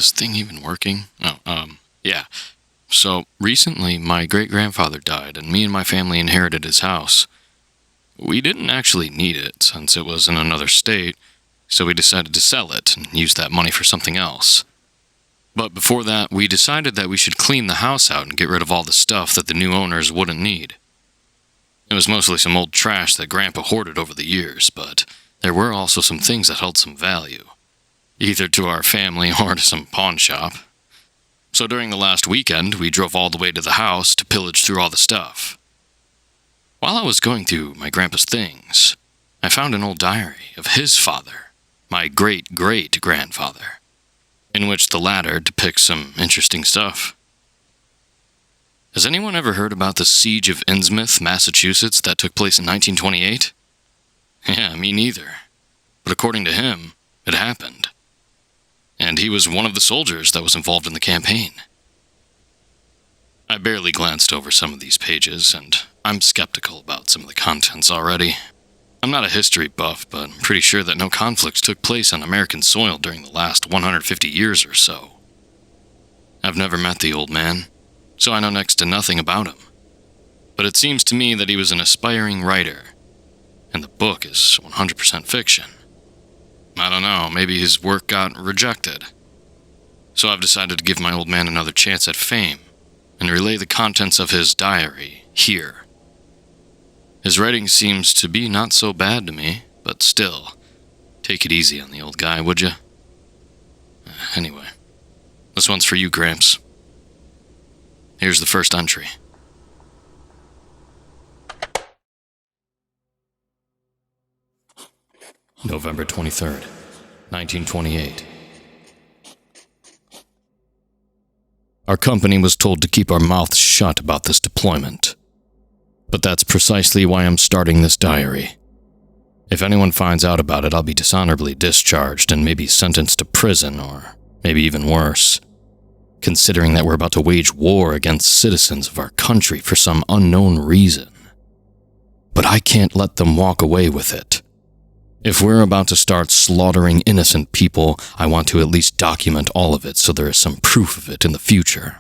this thing even working? Yeah. So, recently, my great-grandfather died, and me and my family inherited his house. We didn't actually need it, since it was in another state, so we decided to sell it and use that money for something else. But before that, we decided that we should clean the house out and get rid of all the stuff that the new owners wouldn't need. It was mostly some old trash that Grandpa hoarded over the years, but there were also some things that held some value, either to our family or to some pawn shop. So during the last weekend, we drove all the way to the house to pillage through all the stuff. While I was going through my grandpa's things, I found an old diary of his father, my great-great-grandfather, in which the latter depicts some interesting stuff. Has anyone ever heard about the siege of Innsmouth, Massachusetts that took place in 1928? Yeah, me neither. But according to him, it happened. And he was one of the soldiers that was involved in the campaign. I barely glanced over some of these pages, and I'm skeptical about some of the contents already. I'm not a history buff, but I'm pretty sure that no conflicts took place on American soil during the last 150 years or so. I've never met the old man, so I know next to nothing about him. But it seems to me that he was an aspiring writer, and the book is 100% fiction. I don't know, maybe his work got rejected. So I've decided to give my old man another chance at fame, and relay the contents of his diary here. His writing seems to be not so bad to me, but still, take it easy on the old guy, would you? Anyway, this one's for you, Gramps. Here's the first entry. November 23rd, 1928. Our company was told to keep our mouths shut about this deployment. But that's precisely why I'm starting this diary. If anyone finds out about it, I'll be dishonorably discharged and maybe sentenced to prison, or maybe even worse. Considering that we're about to wage war against citizens of our country for some unknown reason. But I can't let them walk away with it. If we're about to start slaughtering innocent people, I want to at least document all of it so there is some proof of it in the future.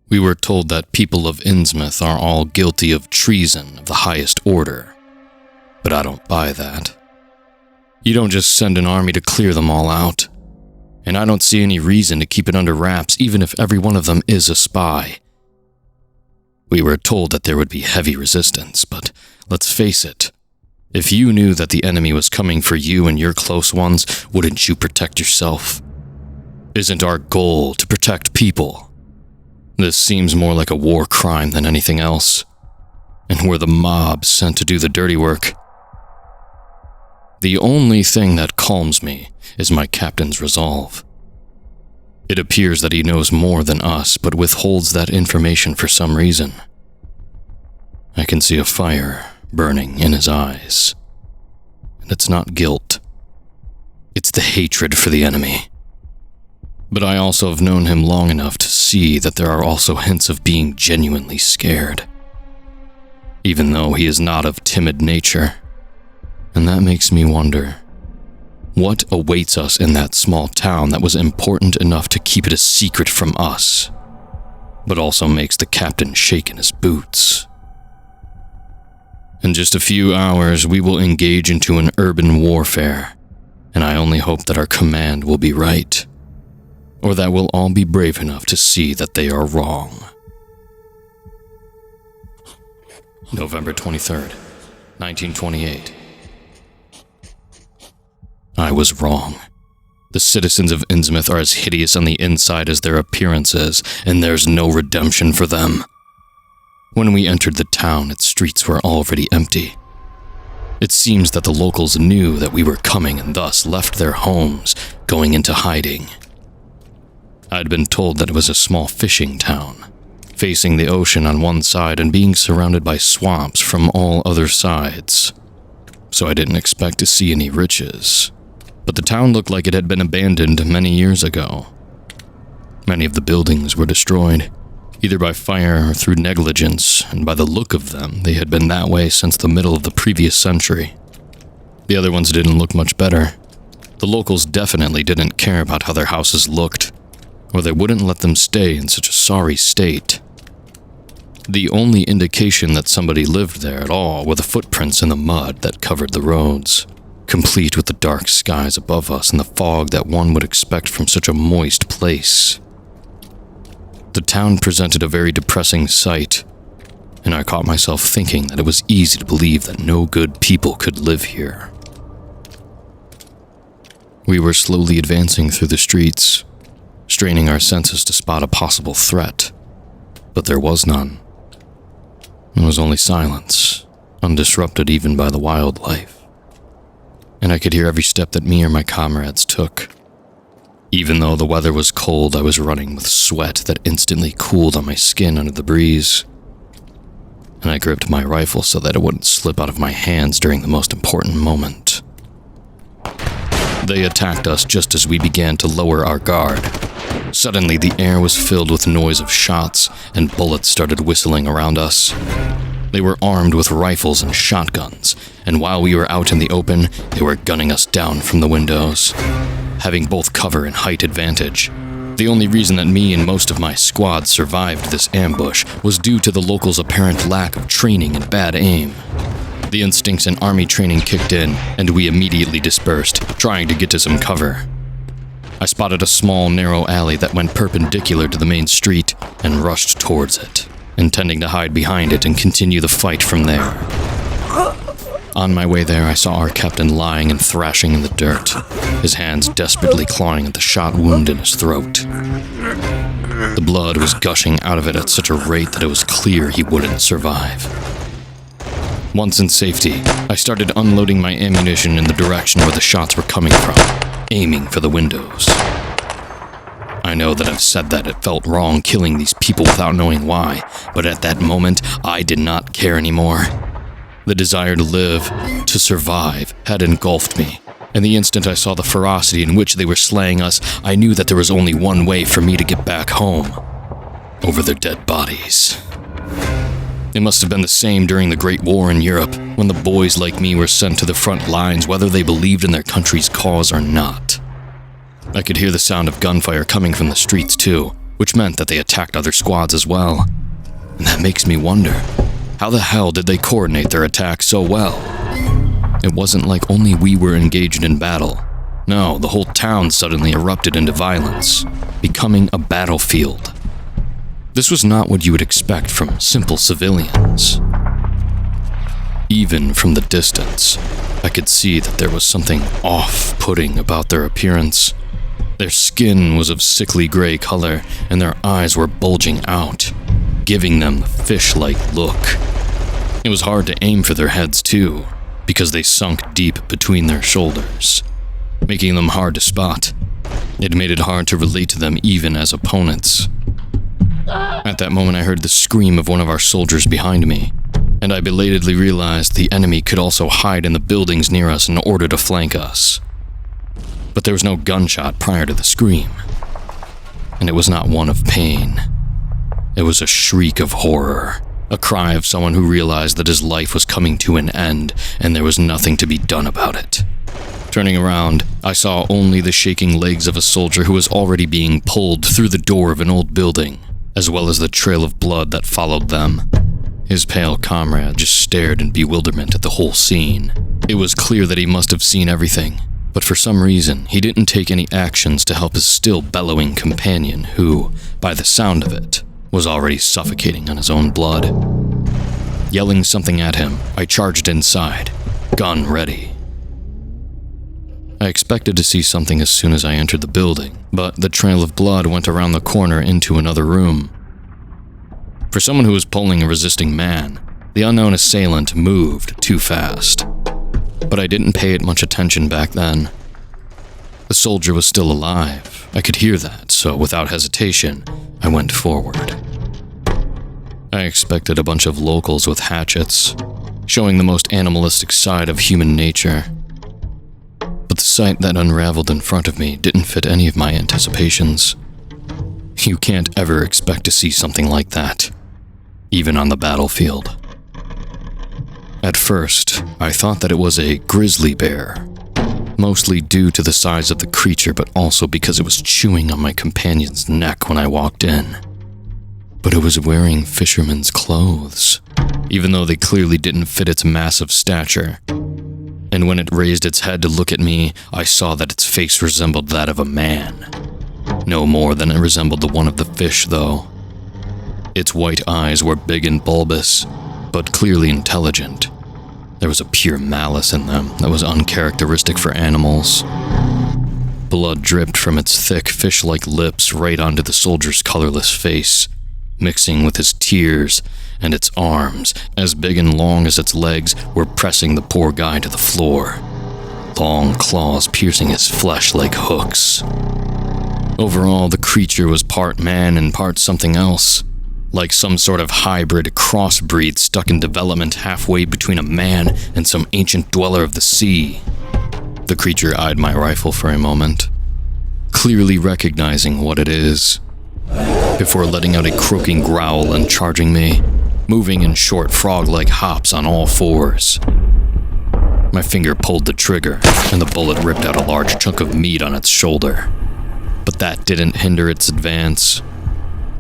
We were told that people of Innsmouth are all guilty of treason of the highest order, but I don't buy that. You don't just send an army to clear them all out, and I don't see any reason to keep it under wraps even if every one of them is a spy. We were told that there would be heavy resistance, but let's face it, if you knew that the enemy was coming for you and your close ones, wouldn't you protect yourself? Isn't our goal to protect people? This seems more like a war crime than anything else, and we're the mob sent to do the dirty work. The only thing that calms me is my captain's resolve. It appears that he knows more than us, but withholds that information for some reason. I can see a fire burning in his eyes, and it's not guilt. It's the hatred for the enemy. But I also have known him long enough to see that there are also hints of being genuinely scared, even though he is not of timid nature. And that makes me wonder, what awaits us in that small town that was important enough to keep it a secret from us, but also makes the captain shake in his boots? In just a few hours, we will engage into an urban warfare, and I only hope that our command will be right, or that we'll all be brave enough to see that they are wrong. November 23rd, 1928. I was wrong. The citizens of Innsmouth are as hideous on the inside as their appearances, and there's no redemption for them. When we entered the town, its streets were already empty. It seems that the locals knew that we were coming and thus left their homes, going into hiding. I'd been told that it was a small fishing town, facing the ocean on one side and being surrounded by swamps from all other sides. So I didn't expect to see any riches. But the town looked like it had been abandoned many years ago. Many of the buildings were destroyed, either by fire or through negligence, and by the look of them, they had been that way since the middle of the previous century. The other ones didn't look much better. The locals definitely didn't care about how their houses looked, or they wouldn't let them stay in such a sorry state. The only indication that somebody lived there at all were the footprints in the mud that covered the roads, complete with the dark skies above us and the fog that one would expect from such a moist place. The town presented a very depressing sight, and I caught myself thinking that it was easy to believe that no good people could live here. We were slowly advancing through the streets, straining our senses to spot a possible threat, but there was none. It was only silence, undisrupted even by the wildlife. And I could hear every step that me or my comrades took. Even though the weather was cold, I was running with sweat that instantly cooled on my skin under the breeze. And I gripped my rifle so that it wouldn't slip out of my hands during the most important moment. They attacked us just as we began to lower our guard. Suddenly, the air was filled with noise of shots, and bullets started whistling around us. They were armed with rifles and shotguns, and while we were out in the open, they were gunning us down from the windows, having both cover and height advantage. The only reason that me and most of my squad survived this ambush was due to the locals' apparent lack of training and bad aim. The instincts and army training kicked in, and we immediately dispersed, trying to get to some cover. I spotted a small, narrow alley that went perpendicular to the main street and rushed towards it, intending to hide behind it and continue the fight from there. On my way there, I saw our captain lying and thrashing in the dirt, his hands desperately clawing at the shot wound in his throat. The blood was gushing out of it at such a rate that it was clear he wouldn't survive. Once in safety, I started unloading my ammunition in the direction where the shots were coming from, aiming for the windows. I know that I've said that it felt wrong killing these people without knowing why, but at that moment, I did not care anymore. The desire to live, to survive, had engulfed me, and the instant I saw the ferocity in which they were slaying us, I knew that there was only one way for me to get back home: over their dead bodies. It must have been the same during the Great War in Europe, when the boys like me were sent to the front lines whether they believed in their country's cause or not. I could hear the sound of gunfire coming from the streets too, which meant that they attacked other squads as well. And that makes me wonder, how the hell did they coordinate their attack so well? It wasn't like only we were engaged in battle. No, the whole town suddenly erupted into violence, becoming a battlefield. This was not what you would expect from simple civilians. Even from the distance, I could see that there was something off-putting about their appearance. Their skin was of sickly gray color, and their eyes were bulging out, giving them the fish-like look. It was hard to aim for their heads too, because they sunk deep between their shoulders, making them hard to spot. It made it hard to relate to them even as opponents. At that moment, I heard the scream of one of our soldiers behind me, and I belatedly realized the enemy could also hide in the buildings near us in order to flank us. But there was no gunshot prior to the scream, and it was not one of pain. It was a shriek of horror, a cry of someone who realized that his life was coming to an end, and there was nothing to be done about it. Turning around, I saw only the shaking legs of a soldier who was already being pulled through the door of an old building, as well as the trail of blood that followed them. His pale comrade just stared in bewilderment at the whole scene. It was clear that he must have seen everything, but for some reason, he didn't take any actions to help his still bellowing companion who, by the sound of it, was already suffocating on his own blood. Yelling something at him, I charged inside, gun ready. I expected to see something as soon as I entered the building, but the trail of blood went around the corner into another room. For someone who was pulling a resisting man, the unknown assailant moved too fast. But I didn't pay it much attention back then. The soldier was still alive. I could hear that, so without hesitation, I went forward. I expected a bunch of locals with hatchets, showing the most animalistic side of human nature. But the sight that unraveled in front of me didn't fit any of my anticipations. You can't ever expect to see something like that, even on the battlefield. At first, I thought that it was a grizzly bear, mostly due to the size of the creature, but also because it was chewing on my companion's neck when I walked in. But it was wearing fisherman's clothes, even though they clearly didn't fit its massive stature. And when it raised its head to look at me, I saw that its face resembled that of a man. No more than it resembled the one of the fish, though. Its white eyes were big and bulbous, but clearly intelligent. There was a pure malice in them that was uncharacteristic for animals. Blood dripped from its thick, fish-like lips right onto the soldier's colorless face, mixing with his tears, and its arms, as big and long as its legs, were pressing the poor guy to the floor. Long claws piercing his flesh like hooks. Overall, the creature was part man and part something else, like some sort of hybrid crossbreed stuck in development halfway between a man and some ancient dweller of the sea. The creature eyed my rifle for a moment, clearly recognizing what it is, before letting out a croaking growl and charging me, moving in short frog-like hops on all fours. My finger pulled the trigger, and the bullet ripped out a large chunk of meat on its shoulder. But that didn't hinder its advance.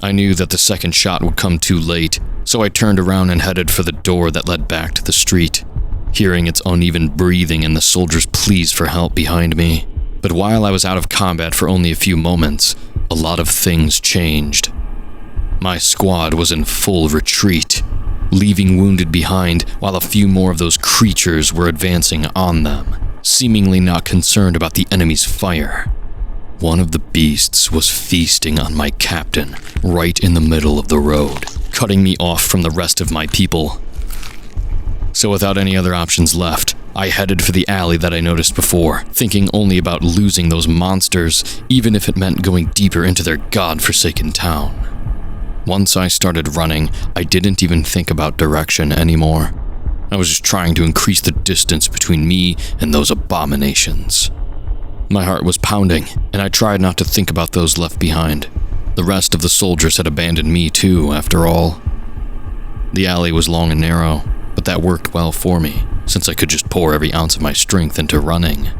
I knew that the second shot would come too late, so I turned around and headed for the door that led back to the street, hearing its uneven breathing and the soldier's pleas for help behind me. But while I was out of combat for only a few moments, a lot of things changed. My squad was in full retreat, leaving wounded behind while a few more of those creatures were advancing on them, seemingly not concerned about the enemy's fire. One of the beasts was feasting on my captain right in the middle of the road, cutting me off from the rest of my people. So without any other options left, I headed for the alley that I noticed before, thinking only about losing those monsters, even if it meant going deeper into their godforsaken town. Once I started running, I didn't even think about direction anymore. I was just trying to increase the distance between me and those abominations. My heart was pounding, and I tried not to think about those left behind. The rest of the soldiers had abandoned me too, after all. The alley was long and narrow, but that worked well for me, since I could just pour every ounce of my strength into running.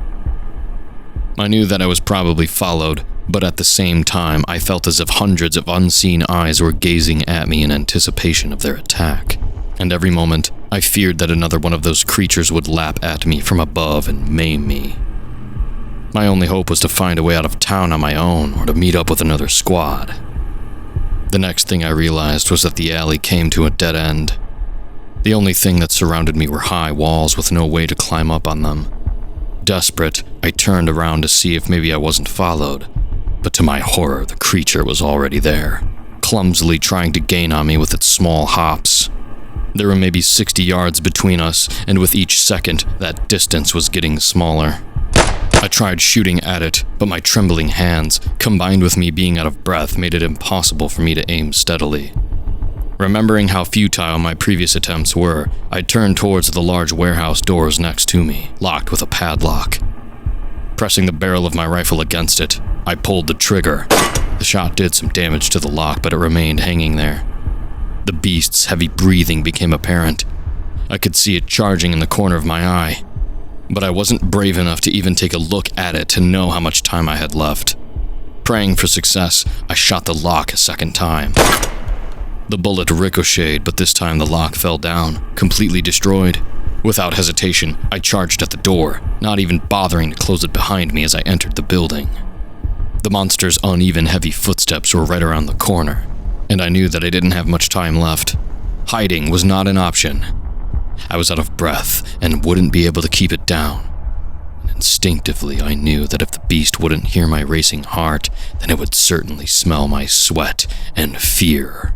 I knew that I was probably followed, but at the same time, I felt as if hundreds of unseen eyes were gazing at me in anticipation of their attack. And every moment, I feared that another one of those creatures would lap at me from above and maim me. My only hope was to find a way out of town on my own, or to meet up with another squad. The next thing I realized was that the alley came to a dead end. The only thing that surrounded me were high walls with no way to climb up on them. Desperate, I turned around to see if maybe I wasn't followed, but to my horror, the creature was already there, clumsily trying to gain on me with its small hops. There were maybe 60 yards between us, and with each second, that distance was getting smaller. I tried shooting at it, but my trembling hands, combined with me being out of breath, made it impossible for me to aim steadily. Remembering how futile my previous attempts were, I turned towards the large warehouse doors next to me, locked with a padlock. Pressing the barrel of my rifle against it, I pulled the trigger. The shot did some damage to the lock, but it remained hanging there. The beast's heavy breathing became apparent. I could see it charging in the corner of my eye, but I wasn't brave enough to even take a look at it to know how much time I had left. Praying for success, I shot the lock a second time. The bullet ricocheted, but this time the lock fell down, completely destroyed. Without hesitation, I charged at the door, not even bothering to close it behind me as I entered the building. The monster's uneven, heavy footsteps were right around the corner, and I knew that I didn't have much time left. Hiding was not an option. I was out of breath and wouldn't be able to keep it down. Instinctively, I knew that if the beast wouldn't hear my racing heart, then it would certainly smell my sweat and fear.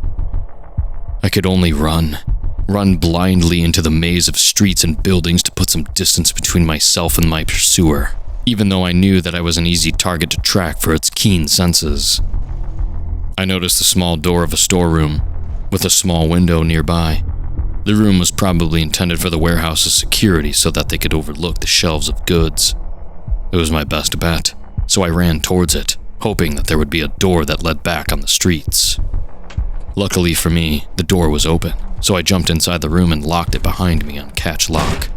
I could only run blindly into the maze of streets and buildings to put some distance between myself and my pursuer, even though I knew that I was an easy target to track for its keen senses. I noticed the small door of a storeroom, with a small window nearby. The room was probably intended for the warehouse's security so that they could overlook the shelves of goods. It was my best bet, so I ran towards it, hoping that there would be a door that led back on the streets. Luckily for me, the door was open, so I jumped inside the room and locked it behind me on catch lock.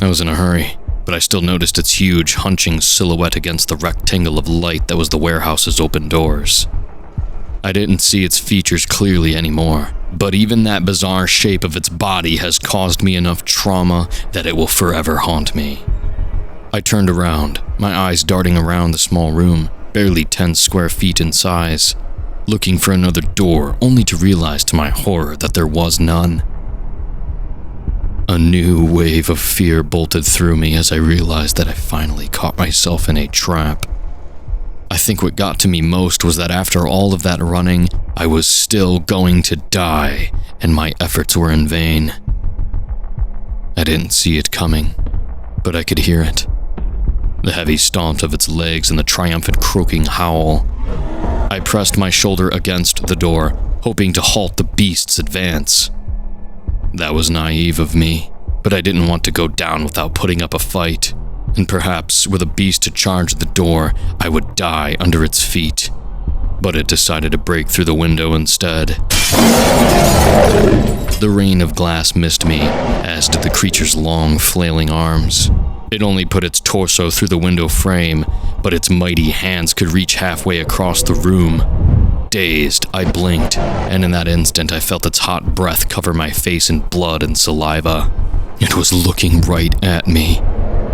I was in a hurry, but I still noticed its huge, hunching silhouette against the rectangle of light that was the warehouse's open doors. I didn't see its features clearly anymore, but even that bizarre shape of its body has caused me enough trauma that it will forever haunt me. I turned around, my eyes darting around the small room, barely 10 square feet in size, looking for another door, only to realize to my horror that there was none. A new wave of fear bolted through me as I realized that I finally caught myself in a trap. I think what got to me most was that after all of that running, I was still going to die, and my efforts were in vain. I didn't see it coming, but I could hear it. The heavy stomp of its legs and the triumphant croaking howl. I pressed my shoulder against the door, hoping to halt the beast's advance. That was naive of me, but I didn't want to go down without putting up a fight, and perhaps were the beast to charge the door, I would die under its feet. But it decided to break through the window instead. The rain of glass missed me, as did the creature's long, flailing arms. It only put its torso through the window frame, but its mighty hands could reach halfway across the room. Dazed, I blinked, and in that instant I felt its hot breath cover my face in blood and saliva. It was looking right at me.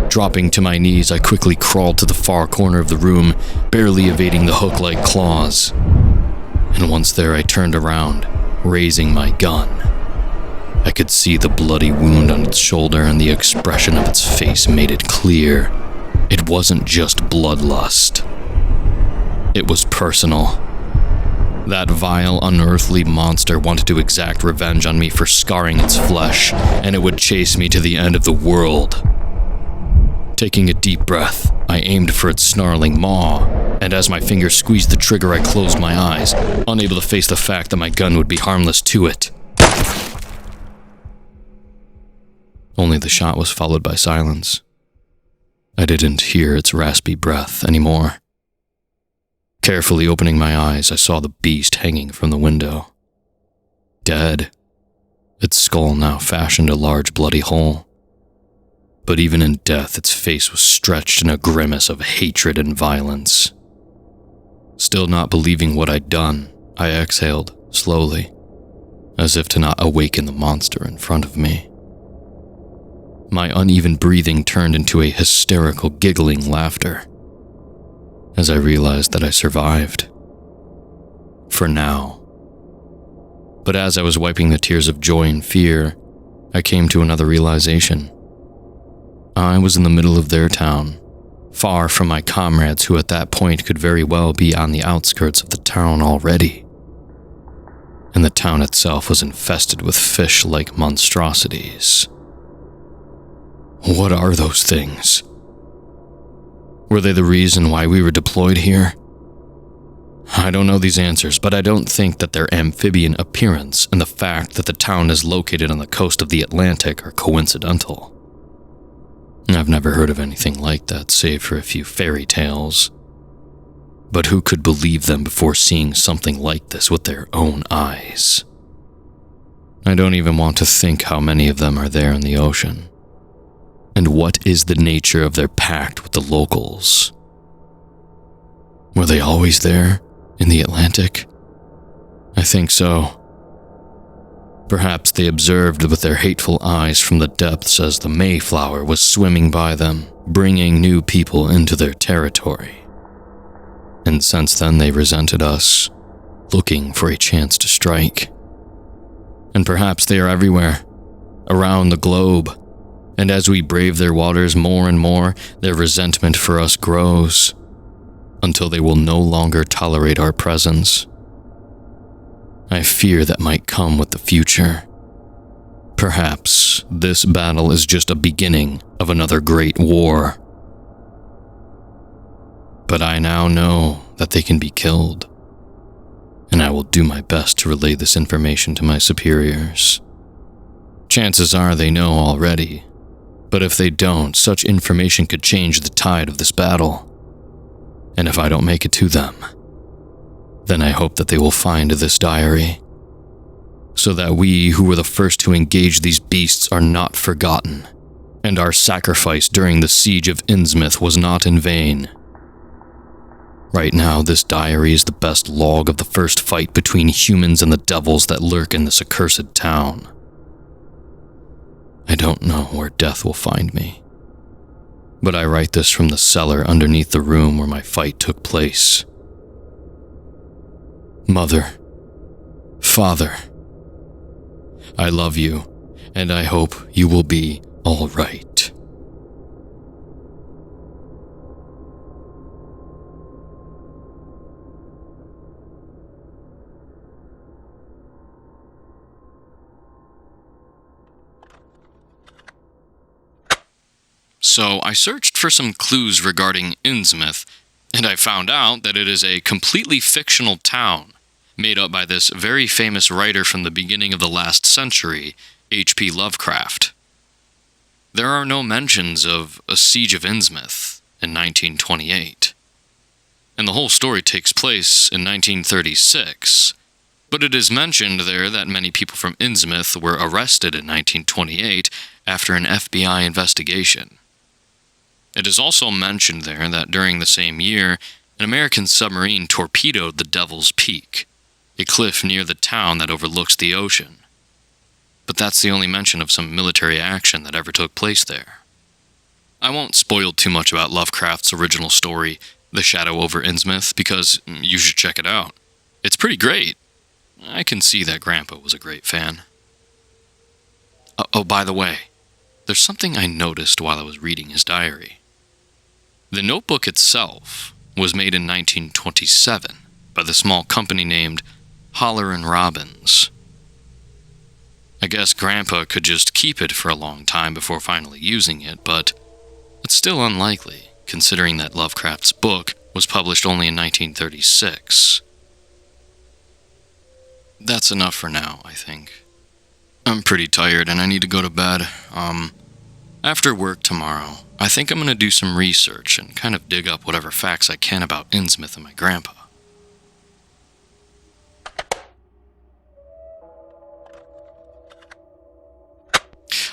Dropping to my knees, I quickly crawled to the far corner of the room, barely evading the hook-like claws. And once there, I turned around, raising my gun. I could see the bloody wound on its shoulder, and the expression of its face made it clear. It wasn't just bloodlust. It was personal. That vile, unearthly monster wanted to exact revenge on me for scarring its flesh, and it would chase me to the end of the world. Taking a deep breath, I aimed for its snarling maw, and as my fingers squeezed the trigger, I closed my eyes, unable to face the fact that my gun would be harmless to it. Only the shot was followed by silence. I didn't hear its raspy breath anymore. Carefully opening my eyes, I saw the beast hanging from the window. Dead. Its skull now fashioned a large bloody hole. But even in death, its face was stretched in a grimace of hatred and violence. Still not believing what I'd done, I exhaled slowly, as if to not awaken the monster in front of me. My uneven breathing turned into a hysterical giggling laughter, as I realized that I survived. For now. But as I was wiping the tears of joy and fear, I came to another realization. I was in the middle of their town, far from my comrades who at that point could very well be on the outskirts of the town already. And the town itself was infested with fish-like monstrosities. What are those things? Were they the reason why we were deployed here? I don't know these answers, but I don't think that their amphibian appearance and the fact that the town is located on the coast of the Atlantic are coincidental. I've never heard of anything like that, save for a few fairy tales. But who could believe them before seeing something like this with their own eyes? I don't even want to think how many of them are there in the ocean. And what is the nature of their pact with the locals? Were they always there, in the Atlantic? I think so. Perhaps they observed with their hateful eyes from the depths as the Mayflower was swimming by them, bringing new people into their territory. And since then they resented us, looking for a chance to strike. And perhaps they are everywhere, around the globe. And as we brave their waters more and more, their resentment for us grows, until they will no longer tolerate our presence. I fear that might come with the future. Perhaps this battle is just a beginning of another great war. But I now know that they can be killed, and I will do my best to relay this information to my superiors. Chances are they know already, but if they don't, such information could change the tide of this battle. And if I don't make it to them, then I hope that they will find this diary, so that we who were the first to engage these beasts are not forgotten, and our sacrifice during the siege of Innsmouth was not in vain. Right now, this diary is the best log of the first fight between humans and the devils that lurk in this accursed town. I don't know where death will find me, but I write this from the cellar underneath the room where my fight took place. Mother, Father, I love you, and I hope you will be all right. So I searched for some clues regarding Innsmouth, and I found out that it is a completely fictional town, made up by this very famous writer from the beginning of the last century, H.P. Lovecraft. There are no mentions of a siege of Innsmouth in 1928, and the whole story takes place in 1936, but it is mentioned there that many people from Innsmouth were arrested in 1928 after an FBI investigation. It is also mentioned there that during the same year, an American submarine torpedoed the Devil's Peak, a cliff near the town that overlooks the ocean. But that's the only mention of some military action that ever took place there. I won't spoil too much about Lovecraft's original story, The Shadow over Innsmouth, because you should check it out. It's pretty great. I can see that Grandpa was a great fan. Oh, by the way, there's something I noticed while I was reading his diary. The notebook itself was made in 1927 by the small company named Holler and Robbins. I guess Grandpa could just keep it for a long time before finally using it, but it's still unlikely, considering that Lovecraft's book was published only in 1936. That's enough for now, I think. I'm pretty tired and I need to go to bed. After work tomorrow, I think I'm going to do some research and kind of dig up whatever facts I can about Innsmouth and my grandpa.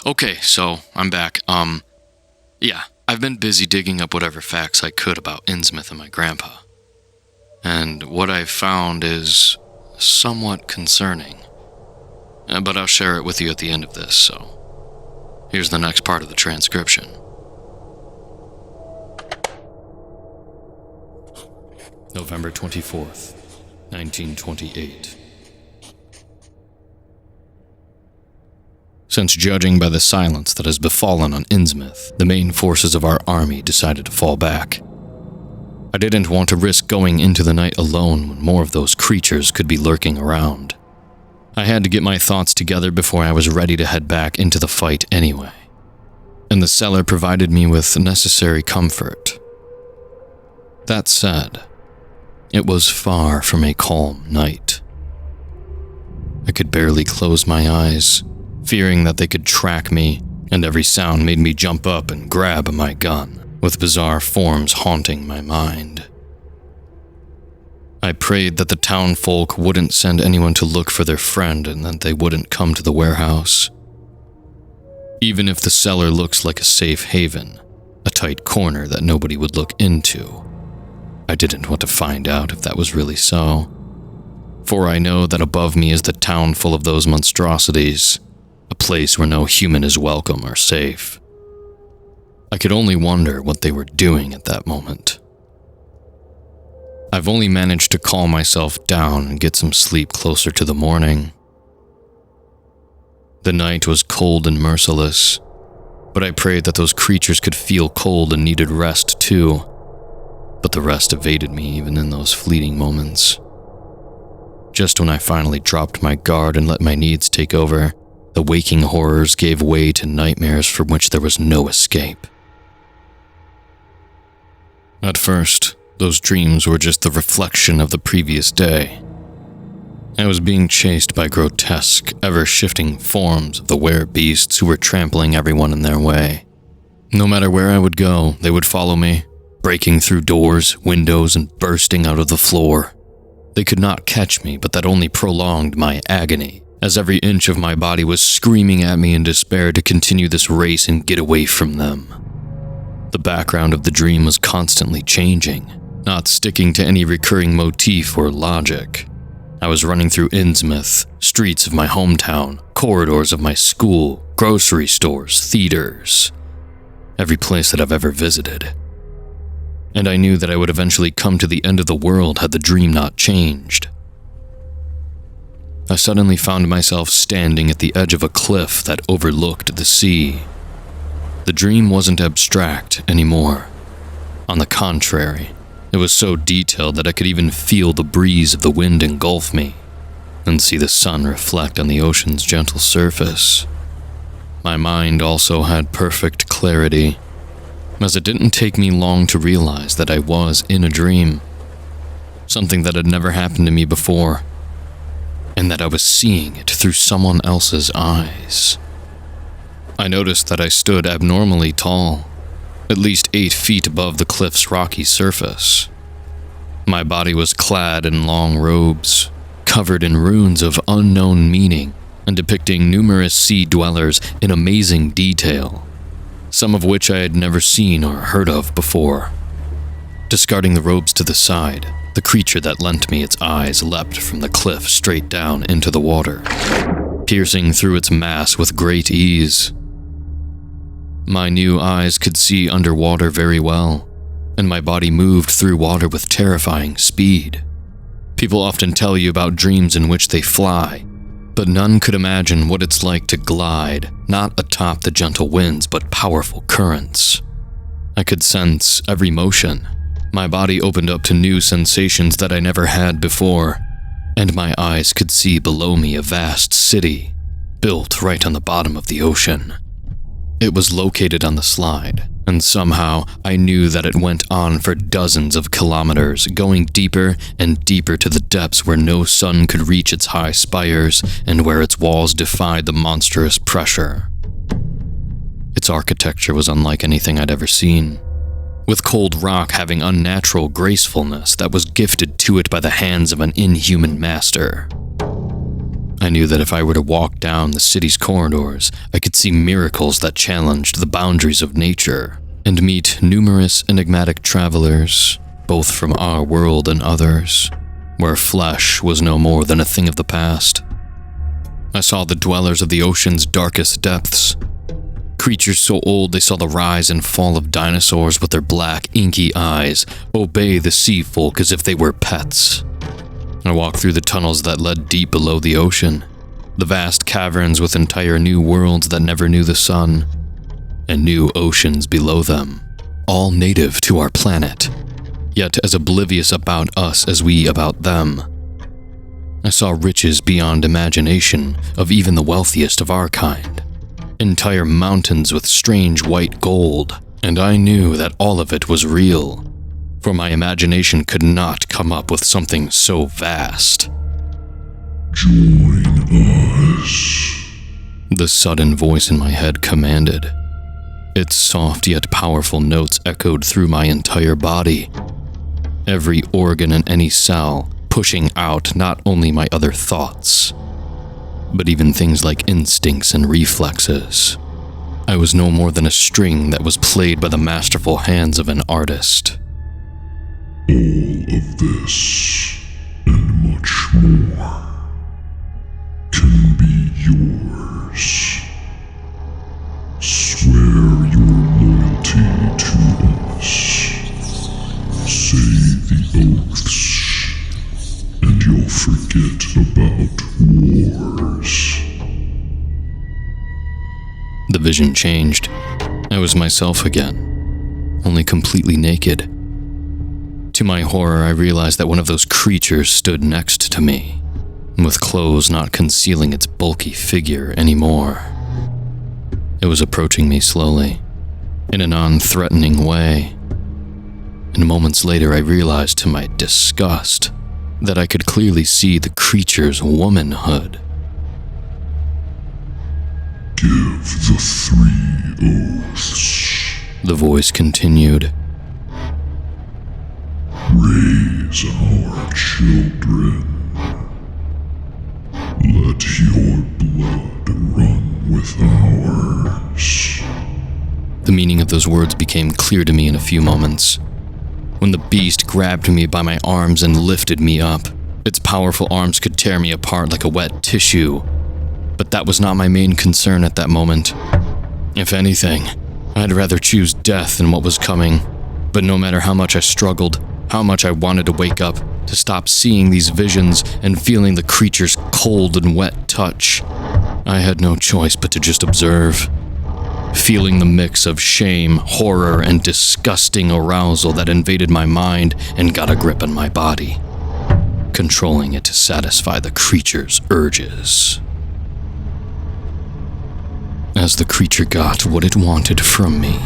Okay, so I'm back. Yeah, I've been busy digging up whatever facts I could about Innsmouth and my grandpa. And what I've found is somewhat concerning. But I'll share it with you at the end of this, so here's the next part of the transcription. November 24th, 1928. Since judging by the silence that has befallen on Innsmouth, the main forces of our army decided to fall back. I didn't want to risk going into the night alone when more of those creatures could be lurking around. I had to get my thoughts together before I was ready to head back into the fight anyway, and the cellar provided me with necessary comfort. That said, it was far from a calm night. I could barely close my eyes, fearing that they could track me, and every sound made me jump up and grab my gun, with bizarre forms haunting my mind. I prayed that the townfolk wouldn't send anyone to look for their friend and that they wouldn't come to the warehouse. Even if the cellar looks like a safe haven, a tight corner that nobody would look into, I didn't want to find out if that was really so. For I know that above me is the town full of those monstrosities, a place where no human is welcome or safe. I could only wonder what they were doing at that moment. I've only managed to calm myself down and get some sleep closer to the morning. The night was cold and merciless, but I prayed that those creatures could feel cold and needed rest too. But the rest evaded me even in those fleeting moments. Just when I finally dropped my guard and let my needs take over, the waking horrors gave way to nightmares from which there was no escape. At first, those dreams were just the reflection of the previous day. I was being chased by grotesque, ever-shifting forms of the were-beasts who were trampling everyone in their way. No matter where I would go, they would follow me, breaking through doors, windows, and bursting out of the floor. They could not catch me, but that only prolonged my agony as every inch of my body was screaming at me in despair to continue this race and get away from them. The background of the dream was constantly changing, not sticking to any recurring motif or logic. I was running through Innsmouth, streets of my hometown, corridors of my school, grocery stores, theaters, every place that I've ever visited. And I knew that I would eventually come to the end of the world had the dream not changed. I suddenly found myself standing at the edge of a cliff that overlooked the sea. The dream wasn't abstract anymore. On the contrary, it was so detailed that I could even feel the breeze of the wind engulf me and see the sun reflect on the ocean's gentle surface. My mind also had perfect clarity, as it didn't take me long to realize that I was in a dream, something that had never happened to me before, and that I was seeing it through someone else's eyes. I noticed that I stood abnormally tall, at least 8 feet above the cliff's rocky surface. My body was clad in long robes, covered in runes of unknown meaning and depicting numerous sea dwellers in amazing detail, some of which I had never seen or heard of before. Discarding the robes to the side, the creature that lent me its eyes leapt from the cliff straight down into the water, piercing through its mass with great ease. My new eyes could see underwater very well, and my body moved through water with terrifying speed. People often tell you about dreams in which they fly, but none could imagine what it's like to glide, not atop the gentle winds, but powerful currents. I could sense every motion. My body opened up to new sensations that I never had before, and my eyes could see below me a vast city, built right on the bottom of the ocean. It was located on the slide, and somehow I knew that it went on for dozens of kilometers, going deeper and deeper to the depths where no sun could reach its high spires and where its walls defied the monstrous pressure. Its architecture was unlike anything I'd ever seen, with cold rock having unnatural gracefulness that was gifted to it by the hands of an inhuman master. I knew that if I were to walk down the city's corridors, I could see miracles that challenged the boundaries of nature and meet numerous enigmatic travelers, both from our world and others, where flesh was no more than a thing of the past. I saw the dwellers of the ocean's darkest depths, creatures so old they saw the rise and fall of dinosaurs with their black, inky eyes obey the sea folk as if they were pets. I walked through the tunnels that led deep below the ocean, the vast caverns with entire new worlds that never knew the sun, and new oceans below them, all native to our planet, yet as oblivious about us as we about them. I saw riches beyond imagination of even the wealthiest of our kind, entire mountains with strange white gold, and I knew that all of it was real, for my imagination could not come up with something so vast. "Join us," the sudden voice in my head commanded. Its soft yet powerful notes echoed through my entire body, every organ and any cell pushing out not only my other thoughts, but even things like instincts and reflexes. I was no more than a string that was played by the masterful hands of an artist. "All of this, and much more, can be yours. Swear your loyalty to us. Say the oaths, and you'll forget about wars." The vision changed. I was myself again, only completely naked. To my horror, I realized that one of those creatures stood next to me, with clothes not concealing its bulky figure anymore. It was approaching me slowly, in a non-threatening way, and moments later I realized to my disgust that I could clearly see the creature's womanhood. "Give the 3 oaths," the voice continued. "Raise our children. Let let your blood run with ours. The meaning of those words became clear to me in a few moments. When the beast grabbed me by my arms and lifted me up, its powerful arms could tear me apart like a wet tissue. But that was not my main concern at that moment. If anything, I'd rather choose death than what was coming. But no matter how much I struggled, how much I wanted to wake up, to stop seeing these visions and feeling the creature's cold and wet touch, I had no choice but to just observe. Feeling the mix of shame, horror, and disgusting arousal that invaded my mind and got a grip on my body, controlling it to satisfy the creature's urges. As the creature got what it wanted from me,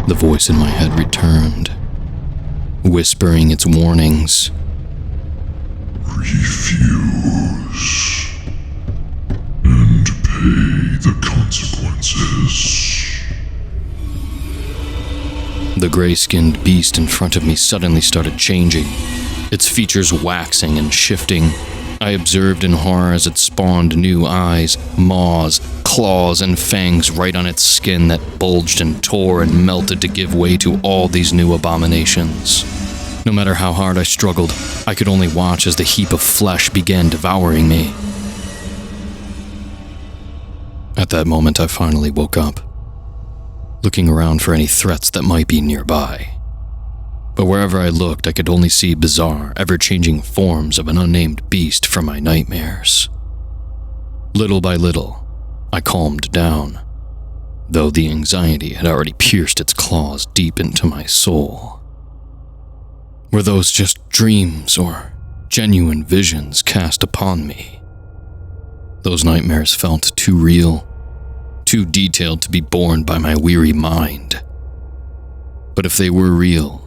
the voice in my head returned, whispering its warnings. Refuse, and pay the consequences. The gray-skinned beast in front of me suddenly started changing, its features waxing and shifting. I observed in horror as it spawned new eyes, maws, claws, and fangs right on its skin that bulged and tore and melted to give way to all these new abominations. No matter how hard I struggled, I could only watch as the heap of flesh began devouring me. At that moment, I finally woke up, looking around for any threats that might be nearby. But wherever I looked, I could only see bizarre, ever-changing forms of an unnamed beast from my nightmares. Little by little, I calmed down, though the anxiety had already pierced its claws deep into my soul. Were those just dreams or genuine visions cast upon me? Those nightmares felt too real, too detailed to be borne by my weary mind. But if they were real,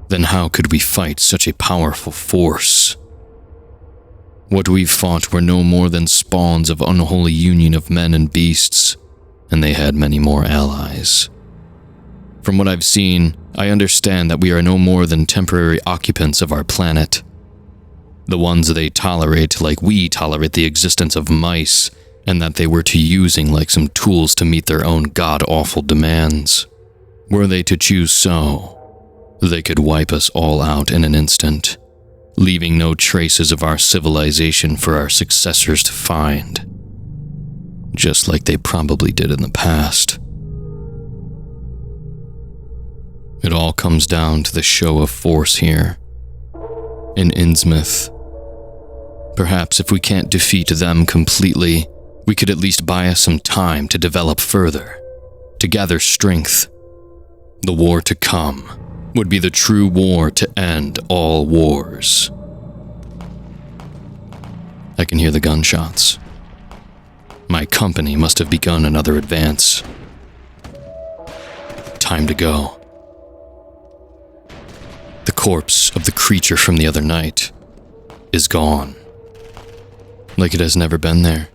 then how could we fight such a powerful force? What we fought were no more than spawns of unholy union of men and beasts, and they had many more allies. From what I've seen, I understand that we are no more than temporary occupants of our planet. The ones they tolerate like we tolerate the existence of mice, and that they were to using like some tools to meet their own god-awful demands. Were they to choose so, they could wipe us all out in an instant, leaving no traces of our civilization for our successors to find, just like they probably did in the past. It all comes down to the show of force here, in Innsmouth. Perhaps if we can't defeat them completely, we could at least buy us some time to develop further, to gather strength. The war to come would be the true war to end all wars. I can hear the gunshots. My company must have begun another advance. Time to go. The corpse of the creature from the other night is gone, like it has never been there.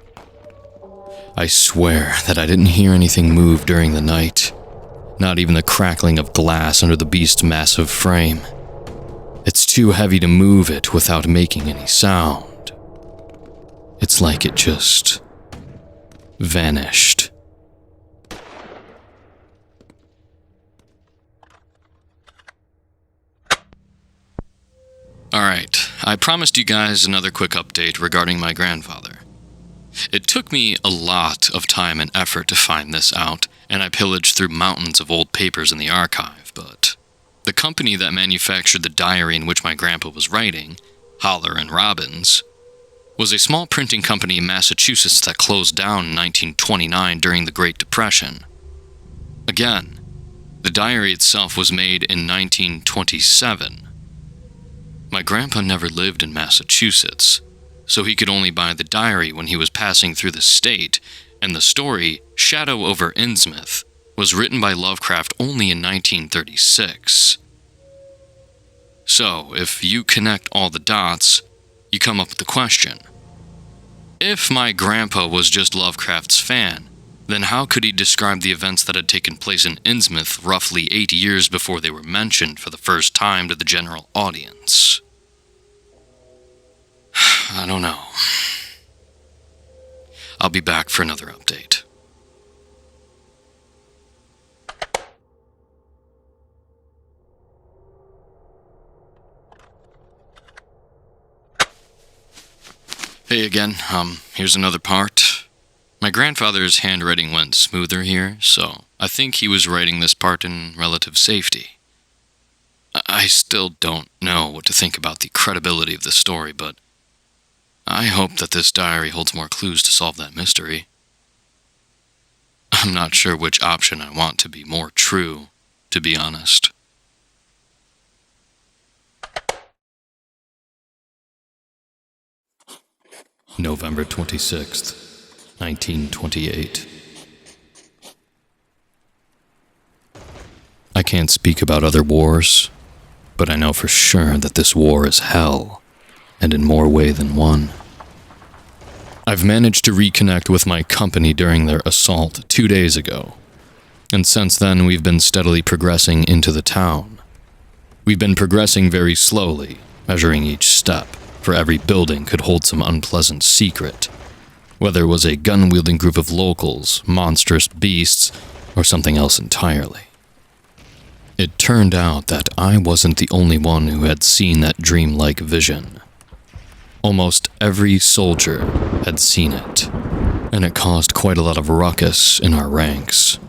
I swear that I didn't hear anything move during the night. Not even the crackling of glass under the beast's massive frame. It's too heavy to move it without making any sound. It's like it just vanished. Alright, I promised you guys another quick update regarding my grandfather. It took me a lot of time and effort to find this out, and I pillaged through mountains of old papers in the archive, but the company that manufactured the diary in which my grandpa was writing, Holler and Robbins, was a small printing company in Massachusetts that closed down in 1929 during the Great Depression. Again, the diary itself was made in 1927. My grandpa never lived in Massachusetts, so he could only buy the diary when he was passing through the state, and the story, Shadow over Innsmouth, was written by Lovecraft only in 1936. So, if you connect all the dots, you come up with the question. If my grandpa was just Lovecraft's fan, then how could he describe the events that had taken place in Innsmouth roughly 8 years before they were mentioned for the first time to the general audience? I don't know. I'll be back for another update. Hey again, here's another part. My grandfather's handwriting went smoother here, so I think he was writing this part in relative safety. I still don't know what to think about the credibility of the story, but I hope that this diary holds more clues to solve that mystery. I'm not sure which option I want to be more true, to be honest. November 26th, 1928. I can't speak about other wars, but I know for sure that this war is hell, and in more way than one. I've managed to reconnect with my company during their assault 2 days ago, and since then we've been steadily progressing into the town. We've been progressing very slowly, measuring each step, for every building could hold some unpleasant secret, whether it was a gun-wielding group of locals, monstrous beasts, or something else entirely. It turned out that I wasn't the only one who had seen that dreamlike vision. Almost every soldier had seen it, and it caused quite a lot of ruckus in our ranks.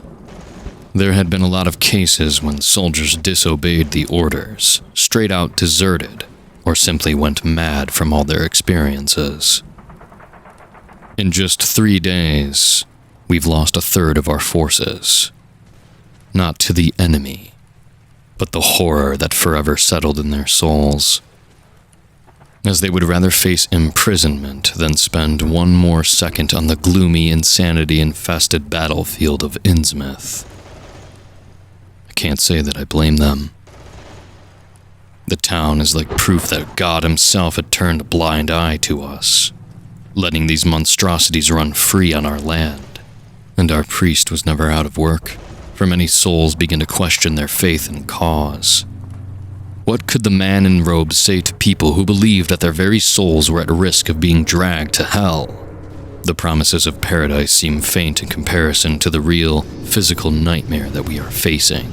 There had been a lot of cases when soldiers disobeyed the orders, straight out deserted, or simply went mad from all their experiences. In just 3 days, we've lost 1/3 of our forces. Not to the enemy, but the horror that forever settled in their souls, as they would rather face imprisonment than spend one more second on the gloomy, insanity-infested battlefield of Innsmouth. I can't say that I blame them. The town is like proof that God himself had turned a blind eye to us, letting these monstrosities run free on our land. And our priest was never out of work, for many souls begin to question their faith and cause. What could the man in robes say to people who believed that their very souls were at risk of being dragged to hell? The promises of paradise seem faint in comparison to the real, physical nightmare that we are facing.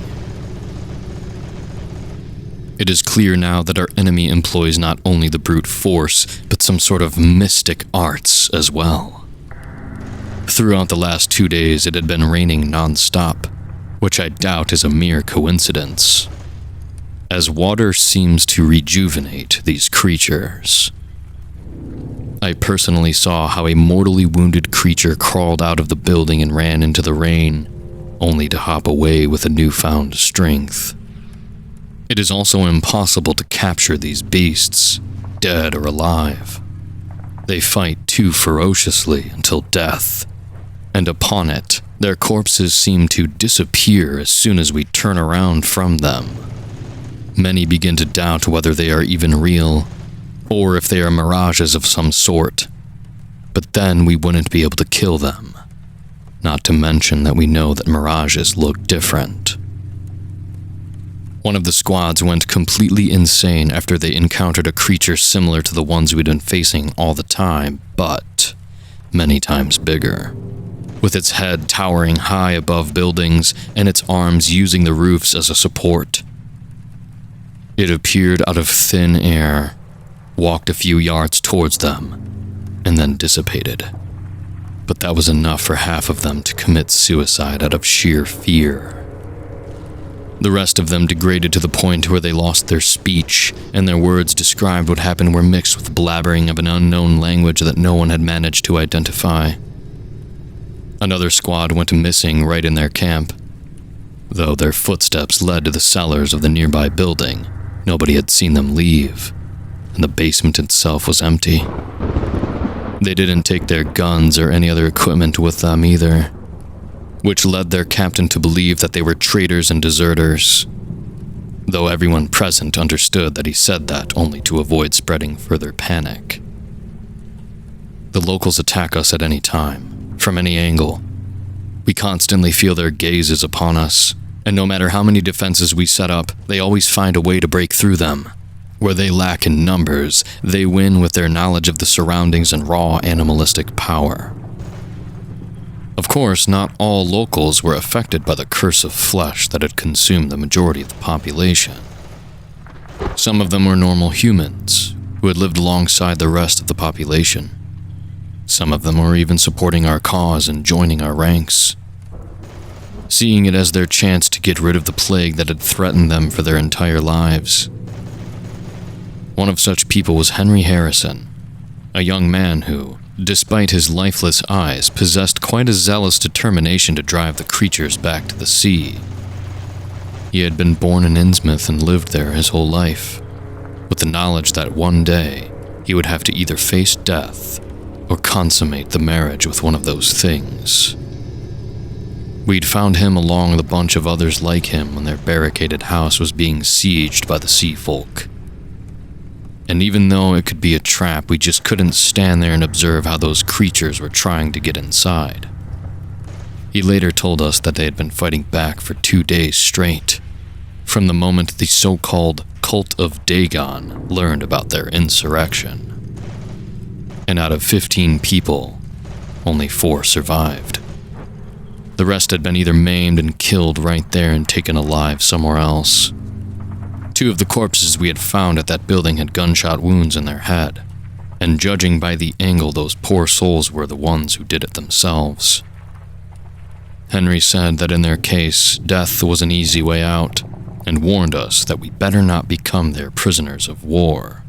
It is clear now that our enemy employs not only the brute force, but some sort of mystic arts as well. Throughout the last 2 days, it had been raining non-stop, which I doubt is a mere coincidence, as water seems to rejuvenate these creatures. I personally saw how a mortally wounded creature crawled out of the building and ran into the rain, only to hop away with a newfound strength. It is also impossible to capture these beasts, dead or alive. They fight too ferociously until death, and upon it, their corpses seem to disappear as soon as we turn around from them. Many begin to doubt whether they are even real, or if they are mirages of some sort. But then we wouldn't be able to kill them, not to mention that we know that mirages look different. One of the squads went completely insane after they encountered a creature similar to the ones we'd been facing all the time, but many times bigger, with its head towering high above buildings and its arms using the roofs as a support. It appeared out of thin air, walked a few yards towards them, and then dissipated. But that was enough for half of them to commit suicide out of sheer fear. The rest of them degraded to the point where they lost their speech, and their words described what happened were mixed with blabbering of an unknown language that no one had managed to identify. Another squad went missing right in their camp. Though their footsteps led to the cellars of the nearby building, nobody had seen them leave, and the basement itself was empty. They didn't take their guns or any other equipment with them either, which led their captain to believe that they were traitors and deserters, though everyone present understood that he said that only to avoid spreading further panic. The locals attack us at any time, from any angle. We constantly feel their gazes upon us, and no matter how many defenses we set up, they always find a way to break through them. Where they lack in numbers, they win with their knowledge of the surroundings and raw animalistic power. Of course, not all locals were affected by the curse of flesh that had consumed the majority of the population. Some of them were normal humans who had lived alongside the rest of the population. Some of them were even supporting our cause and joining our ranks, seeing it as their chance to get rid of the plague that had threatened them for their entire lives. One of such people was Henry Harrison, a young man who, despite his lifeless eyes, possessed quite a zealous determination to drive the creatures back to the sea. He had been born in Innsmouth and lived there his whole life, with the knowledge that one day he would have to either face death or consummate the marriage with one of those things. We'd found him along with a bunch of others like him when their barricaded house was being sieged by the sea folk. And even though it could be a trap, we just couldn't stand there and observe how those creatures were trying to get inside. He later told us that they had been fighting back for 2 days straight, from the moment the so-called Cult of Dagon learned about their insurrection. And out of 15 people, only 4 survived. The rest had been either maimed and killed right there and taken alive somewhere else. 2 of the corpses we had found at that building had gunshot wounds in their head, and judging by the angle, those poor souls were the ones who did it themselves. Henry said that in their case, death was an easy way out, and warned us that we better not become their prisoners of war,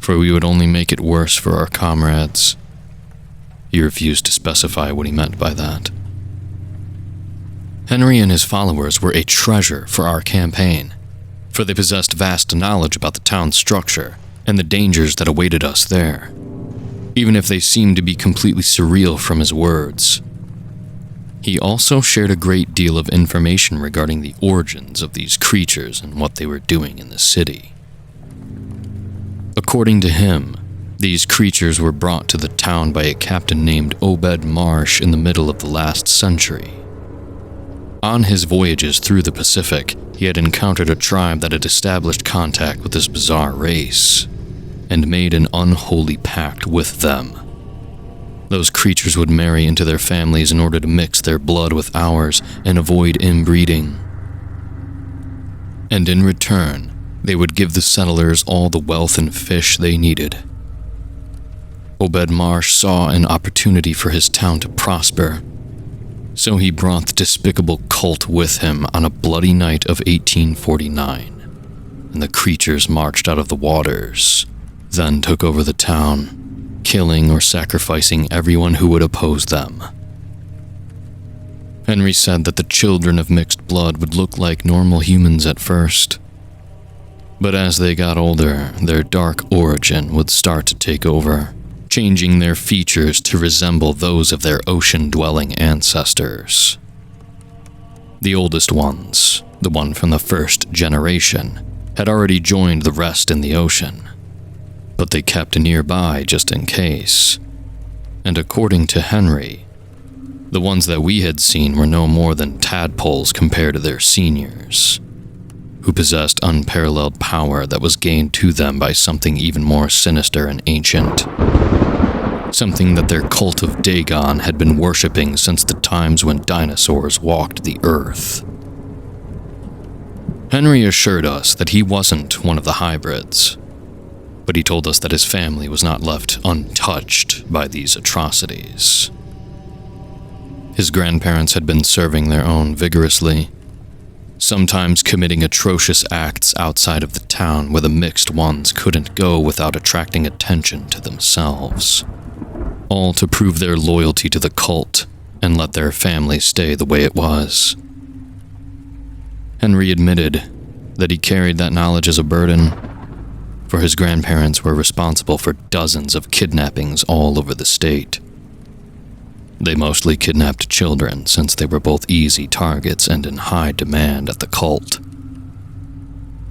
for we would only make it worse for our comrades. He refused to specify what he meant by that. Henry and his followers were a treasure for our campaign, for they possessed vast knowledge about the town's structure and the dangers that awaited us there, even if they seemed to be completely surreal from his words. He also shared a great deal of information regarding the origins of these creatures and what they were doing in the city. According to him, these creatures were brought to the town by a captain named Obed Marsh in the middle of the last century. On his voyages through the Pacific, he had encountered a tribe that had established contact with this bizarre race, and made an unholy pact with them. Those creatures would marry into their families in order to mix their blood with ours and avoid inbreeding. And in return, they would give the settlers all the wealth and fish they needed. Obed Marsh saw an opportunity for his town to prosper, so he brought the despicable cult with him on a bloody night of 1849, and the creatures marched out of the waters, then took over the town, killing or sacrificing everyone who would oppose them. Henry said that the children of mixed blood would look like normal humans at first, but as they got older, their dark origin would start to take over, changing their features to resemble those of their ocean-dwelling ancestors. The oldest ones, the one from the first generation, had already joined the rest in the ocean, but they kept nearby just in case. And according to Henry, the ones that we had seen were no more than tadpoles compared to their seniors, who possessed unparalleled power that was gained to them by something even more sinister and ancient. Something that their cult of Dagon had been worshipping since the times when dinosaurs walked the earth. Henry assured us that he wasn't one of the hybrids, but he told us that his family was not left untouched by these atrocities. His grandparents had been serving their own vigorously, sometimes committing atrocious acts outside of the town where the mixed ones couldn't go without attracting attention to themselves, all to prove their loyalty to the cult and let their family stay the way it was. Henry admitted that he carried that knowledge as a burden, for his grandparents were responsible for dozens of kidnappings all over the state. They mostly kidnapped children since they were both easy targets and in high demand at the cult.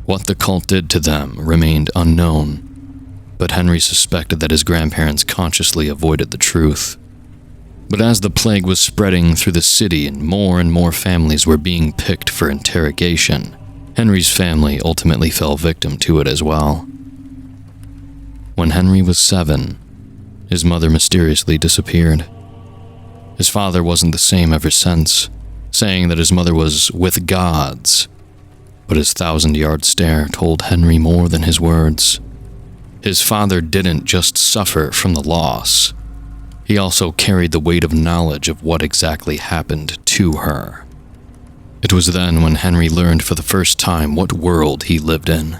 What the cult did to them remained unknown, but Henry suspected that his grandparents consciously avoided the truth. But as the plague was spreading through the city and more families were being picked for interrogation, Henry's family ultimately fell victim to it as well. When Henry was 7, his mother mysteriously disappeared. His father wasn't the same ever since, saying that his mother was with gods, but his 1,000-yard stare told Henry more than his words. His father didn't just suffer from the loss. He also carried the weight of knowledge of what exactly happened to her. It was then when Henry learned for the first time what world he lived in.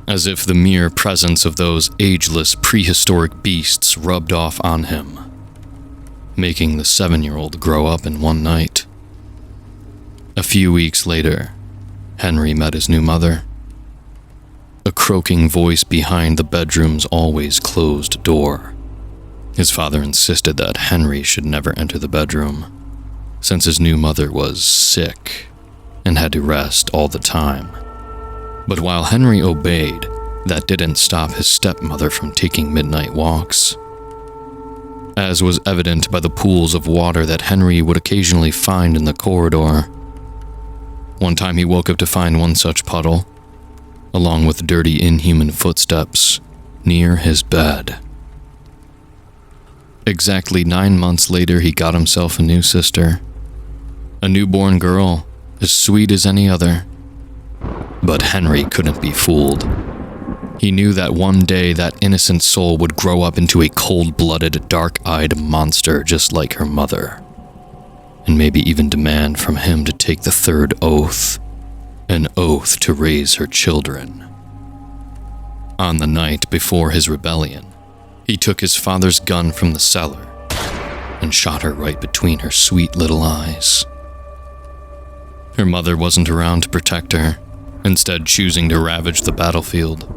As if the mere presence of those ageless prehistoric beasts rubbed off on him, making the 7-year-old grow up in one night. A few weeks later, Henry met his new mother. A croaking voice behind the bedroom's always closed door. His father insisted that Henry should never enter the bedroom, since his new mother was sick and had to rest all the time. But while Henry obeyed, that didn't stop his stepmother from taking midnight walks. As was evident by the pools of water that Henry would occasionally find in the corridor. One time he woke up to find one such puddle, along with dirty, inhuman footsteps, near his bed. Exactly 9 months later, he got himself a new sister. A newborn girl, as sweet as any other. But Henry couldn't be fooled. He knew that one day that innocent soul would grow up into a cold-blooded, dark-eyed monster just like her mother, and maybe even demand from him to take the third oath, an oath to raise her children. On the night before his rebellion, he took his father's gun from the cellar and shot her right between her sweet little eyes. Her mother wasn't around to protect her, instead choosing to ravage the battlefield.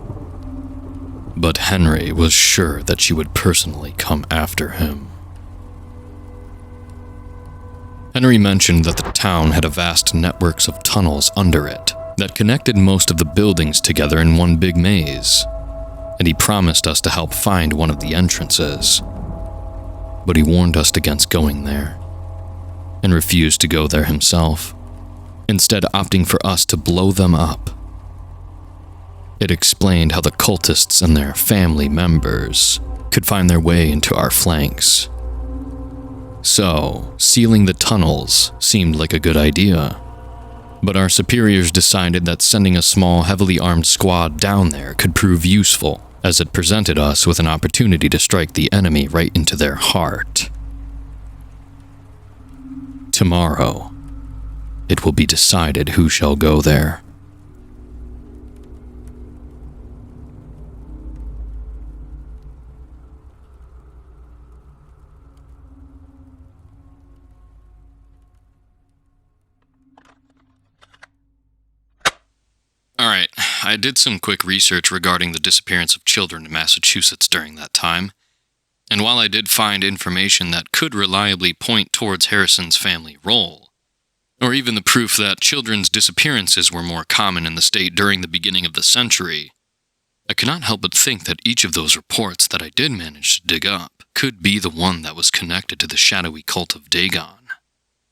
But Henry was sure that she would personally come after him. Henry mentioned that the town had a vast networks of tunnels under it that connected most of the buildings together in one big maze, and he promised us to help find one of the entrances. But he warned us against going there, and refused to go there himself, instead opting for us to blow them up. It explained how the cultists and their family members could find their way into our flanks. So, sealing the tunnels seemed like a good idea. But our superiors decided that sending a small, heavily armed squad down there could prove useful, as it presented us with an opportunity to strike the enemy right into their heart. Tomorrow, it will be decided who shall go there. Alright, I did some quick research regarding the disappearance of children in Massachusetts during that time, and while I did find information that could reliably point towards Harrison's family role, or even the proof that children's disappearances were more common in the state during the beginning of the century, I cannot help but think that each of those reports that I did manage to dig up could be the one that was connected to the shadowy cult of Dagon.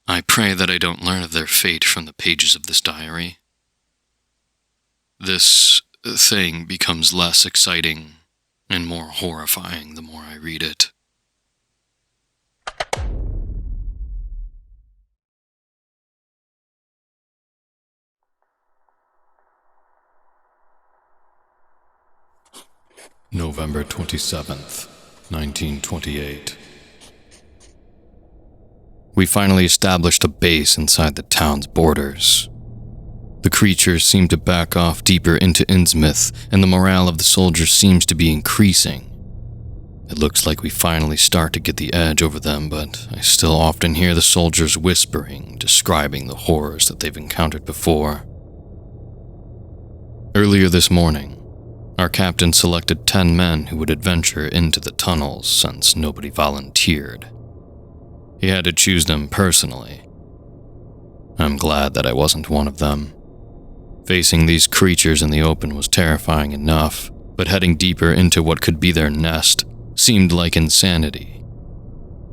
I pray that I don't learn of their fate from the pages of this diary. This thing becomes less exciting and more horrifying the more I read it. November 27th, 1928. We finally established a base inside the town's borders. The creatures seem to back off deeper into Innsmouth, and the morale of the soldiers seems to be increasing. It looks like we finally start to get the edge over them, but I still often hear the soldiers whispering, describing the horrors that they've encountered before. Earlier this morning, our captain selected 10 men who would adventure into the tunnels since nobody volunteered. He had to choose them personally. I'm glad that I wasn't one of them. Facing these creatures in the open was terrifying enough, but heading deeper into what could be their nest seemed like insanity.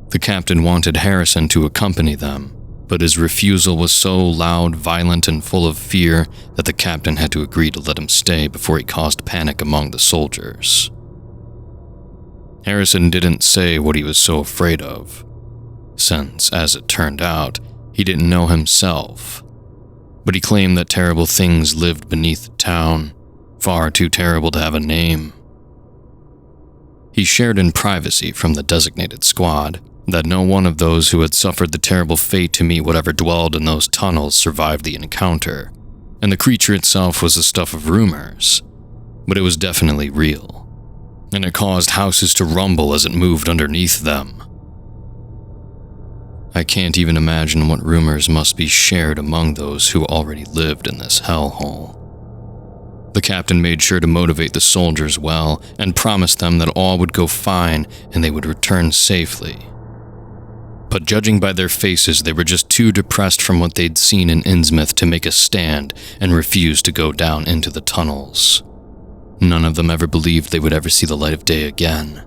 The captain wanted Harrison to accompany them, but his refusal was so loud, violent, and full of fear that the captain had to agree to let him stay before he caused panic among the soldiers. Harrison didn't say what he was so afraid of, since, as it turned out, he didn't know himself. But he claimed that terrible things lived beneath the town, far too terrible to have a name. He shared in privacy from the designated squad that no one of those who had suffered the terrible fate to meet whatever dwelled in those tunnels survived the encounter, and the creature itself was the stuff of rumors, but it was definitely real, and it caused houses to rumble as it moved underneath them. I can't even imagine what rumors must be shared among those who already lived in this hellhole. The captain made sure to motivate the soldiers well and promised them that all would go fine and they would return safely. But judging by their faces, they were just too depressed from what they'd seen in Innsmouth to make a stand and refused to go down into the tunnels. None of them ever believed they would ever see the light of day again.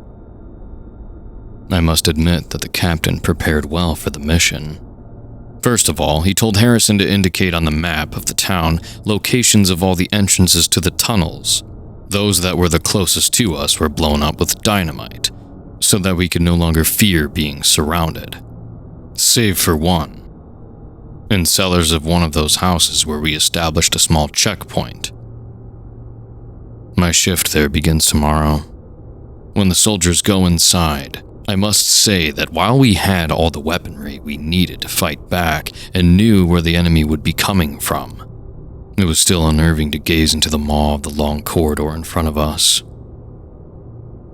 I must admit that the captain prepared well for the mission. First of all, he told Harrison to indicate on the map of the town locations of all the entrances to the tunnels. Those that were the closest to us were blown up with dynamite, so that we could no longer fear being surrounded. Save for one. In cellars of one of those houses where we established a small checkpoint. My shift there begins tomorrow. When the soldiers go inside, I must say that while we had all the weaponry we needed to fight back and knew where the enemy would be coming from, it was still unnerving to gaze into the maw of the long corridor in front of us.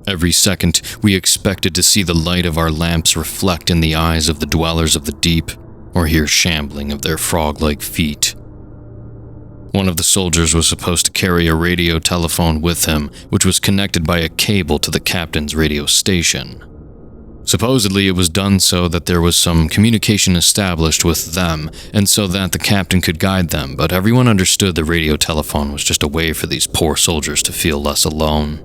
Every second, we expected to see the light of our lamps reflect in the eyes of the dwellers of the deep, or hear shambling of their frog-like feet. One of the soldiers was supposed to carry a radio telephone with him, which was connected by a cable to the captain's radio station. Supposedly, it was done so that there was some communication established with them, and so that the captain could guide them, but everyone understood the radio telephone was just a way for these poor soldiers to feel less alone,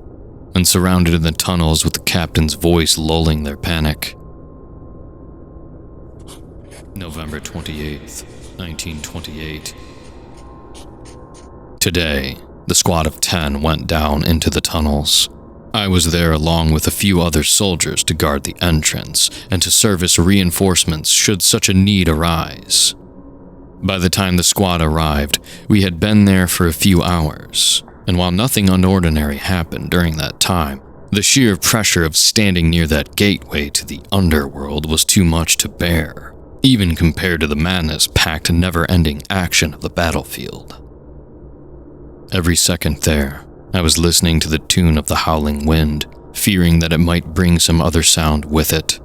and surrounded in the tunnels with the captain's voice lulling their panic. November 28th, 1928. Today, the squad of 10 went down into the tunnels. I was there along with a few other soldiers to guard the entrance and to service reinforcements should such a need arise. By the time the squad arrived, we had been there for a few hours, and while nothing unordinary happened during that time, the sheer pressure of standing near that gateway to the underworld was too much to bear, even compared to the madness-packed, never-ending action of the battlefield. Every second there, I was listening to the tune of the howling wind, fearing that it might bring some other sound with it.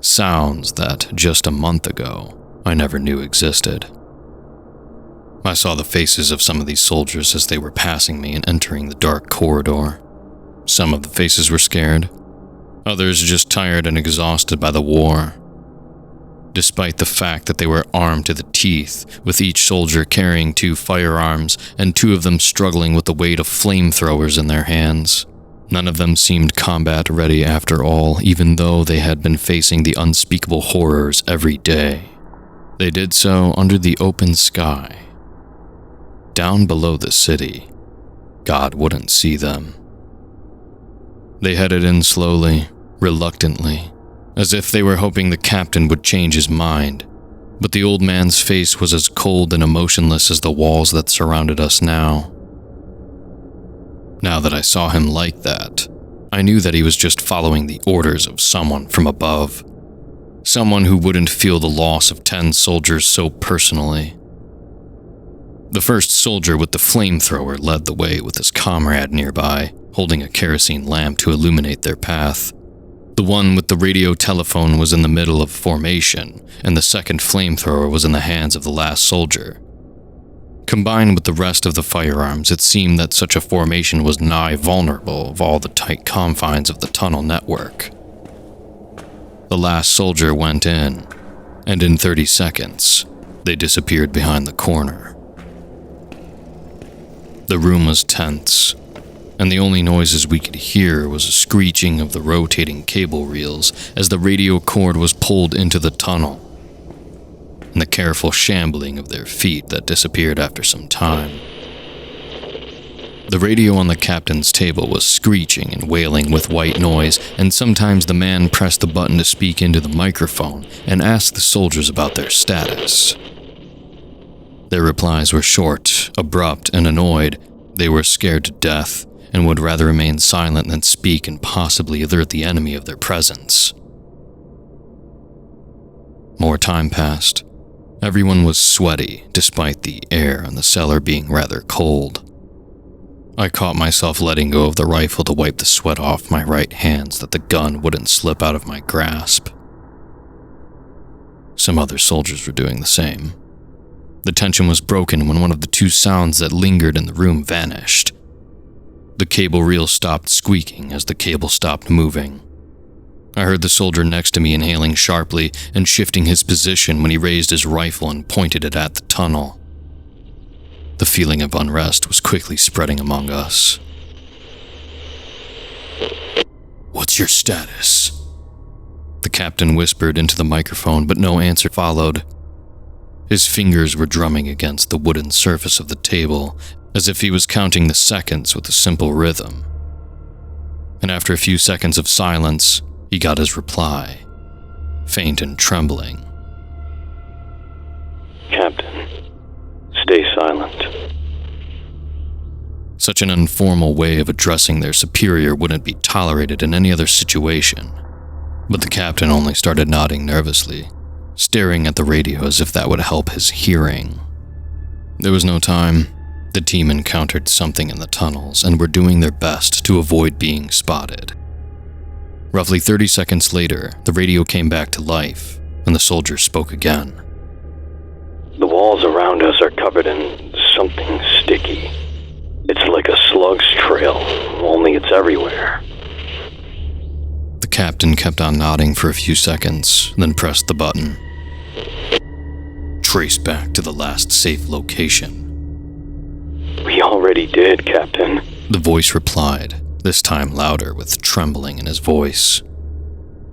Sounds that, just a month ago, I never knew existed. I saw the faces of some of these soldiers as they were passing me and entering the dark corridor. Some of the faces were scared, others just tired and exhausted by the war. Despite the fact that they were armed to the teeth, with each soldier carrying 2 firearms and 2 of them struggling with the weight of flamethrowers in their hands. None of them seemed combat ready after all, even though they had been facing the unspeakable horrors every day. They did so under the open sky. Down below the city, God wouldn't see them. They headed in slowly, reluctantly, as if they were hoping the captain would change his mind, but the old man's face was as cold and emotionless as the walls that surrounded us now. Now that I saw him like that, I knew that he was just following the orders of someone from above. Someone who wouldn't feel the loss of 10 soldiers so personally. The first soldier with the flamethrower led the way with his comrade nearby, holding a kerosene lamp to illuminate their path. The one with the radio telephone was in the middle of formation, and the second flamethrower was in the hands of the last soldier. Combined with the rest of the firearms, it seemed that such a formation was nigh vulnerable of all the tight confines of the tunnel network. The last soldier went in, and in 30 seconds, they disappeared behind the corner. The room was tense, and the only noises we could hear was a screeching of the rotating cable reels as the radio cord was pulled into the tunnel, and the careful shambling of their feet that disappeared after some time. The radio on the captain's table was screeching and wailing with white noise, and sometimes the man pressed the button to speak into the microphone and asked the soldiers about their status. Their replies were short, abrupt, and annoyed. They were scared to death and would rather remain silent than speak and possibly alert the enemy of their presence. More time passed. Everyone was sweaty, despite the air in the cellar being rather cold. I caught myself letting go of the rifle to wipe the sweat off my right hand so that the gun wouldn't slip out of my grasp. Some other soldiers were doing the same. The tension was broken when one of the two sounds that lingered in the room vanished. The cable reel stopped squeaking as the cable stopped moving. I heard the soldier next to me inhaling sharply and shifting his position when he raised his rifle and pointed it at the tunnel. The feeling of unrest was quickly spreading among us. "What's your status?" The captain whispered into the microphone, but no answer followed. His fingers were drumming against the wooden surface of the table, as if he was counting the seconds with a simple rhythm. And after a few seconds of silence, he got his reply, faint and trembling. "Captain, stay silent." Such an informal way of addressing their superior wouldn't be tolerated in any other situation, but the captain only started nodding nervously, staring at the radio as if that would help his hearing. There was no time. The team encountered something in the tunnels and were doing their best to avoid being spotted. Roughly 30 seconds later, the radio came back to life, and the soldier spoke again. "The walls around us are covered in something sticky. It's like a slug's trail, only it's everywhere." The captain kept on nodding for a few seconds, then pressed the button. "Trace back to the last safe location." "We already did, Captain," the voice replied, this time louder with trembling in his voice.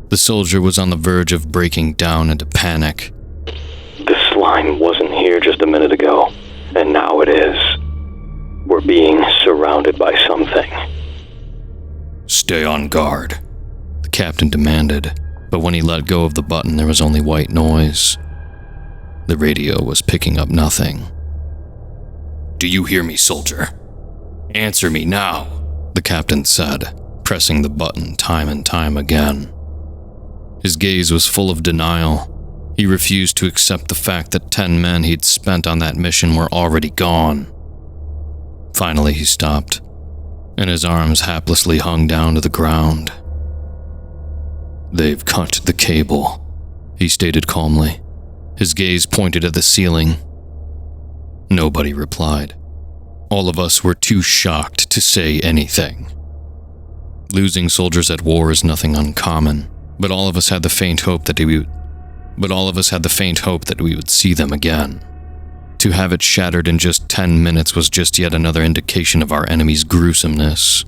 The soldier was on the verge of breaking down into panic. "This line wasn't here just a minute ago, and now it is. We're being surrounded by something." "Stay on guard," the captain demanded, but when he let go of the button there was only white noise. The radio was picking up nothing. "Do you hear me, soldier? Answer me now," the captain said, pressing the button time and time again. His gaze was full of denial. He refused to accept the fact that 10 men he'd spent on that mission were already gone. Finally, he stopped, and his arms haplessly hung down to the ground. "They've cut the cable," he stated calmly. His gaze pointed at the ceiling. Nobody replied. All of us were too shocked to say anything. Losing soldiers at war is nothing uncommon, but all of us had the faint hope that we would see them again. To have it shattered in just 10 minutes was just yet another indication of our enemy's gruesomeness.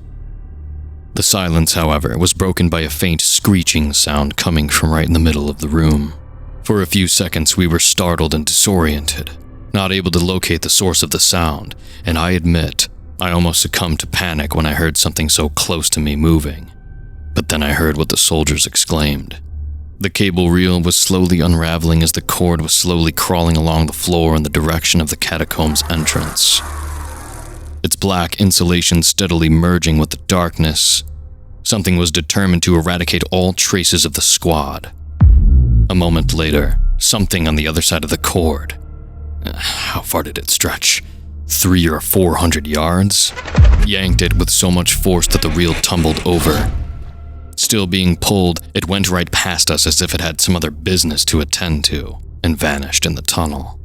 The silence, however, was broken by a faint screeching sound coming from right in the middle of the room. For a few seconds we were startled and disoriented, not able to locate the source of the sound, and I admit, I almost succumbed to panic when I heard something so close to me moving. But then I heard what the soldiers exclaimed. The cable reel was slowly unraveling as the cord was slowly crawling along the floor in the direction of the catacombs entrance. Its black insulation steadily merging with the darkness. Something was determined to eradicate all traces of the squad. A moment later, something on the other side of the cord. How far did it stretch? 300 or 400 yards? Yanked it with so much force that the reel tumbled over. Still being pulled, it went right past us as if it had some other business to attend to, and vanished in the tunnel.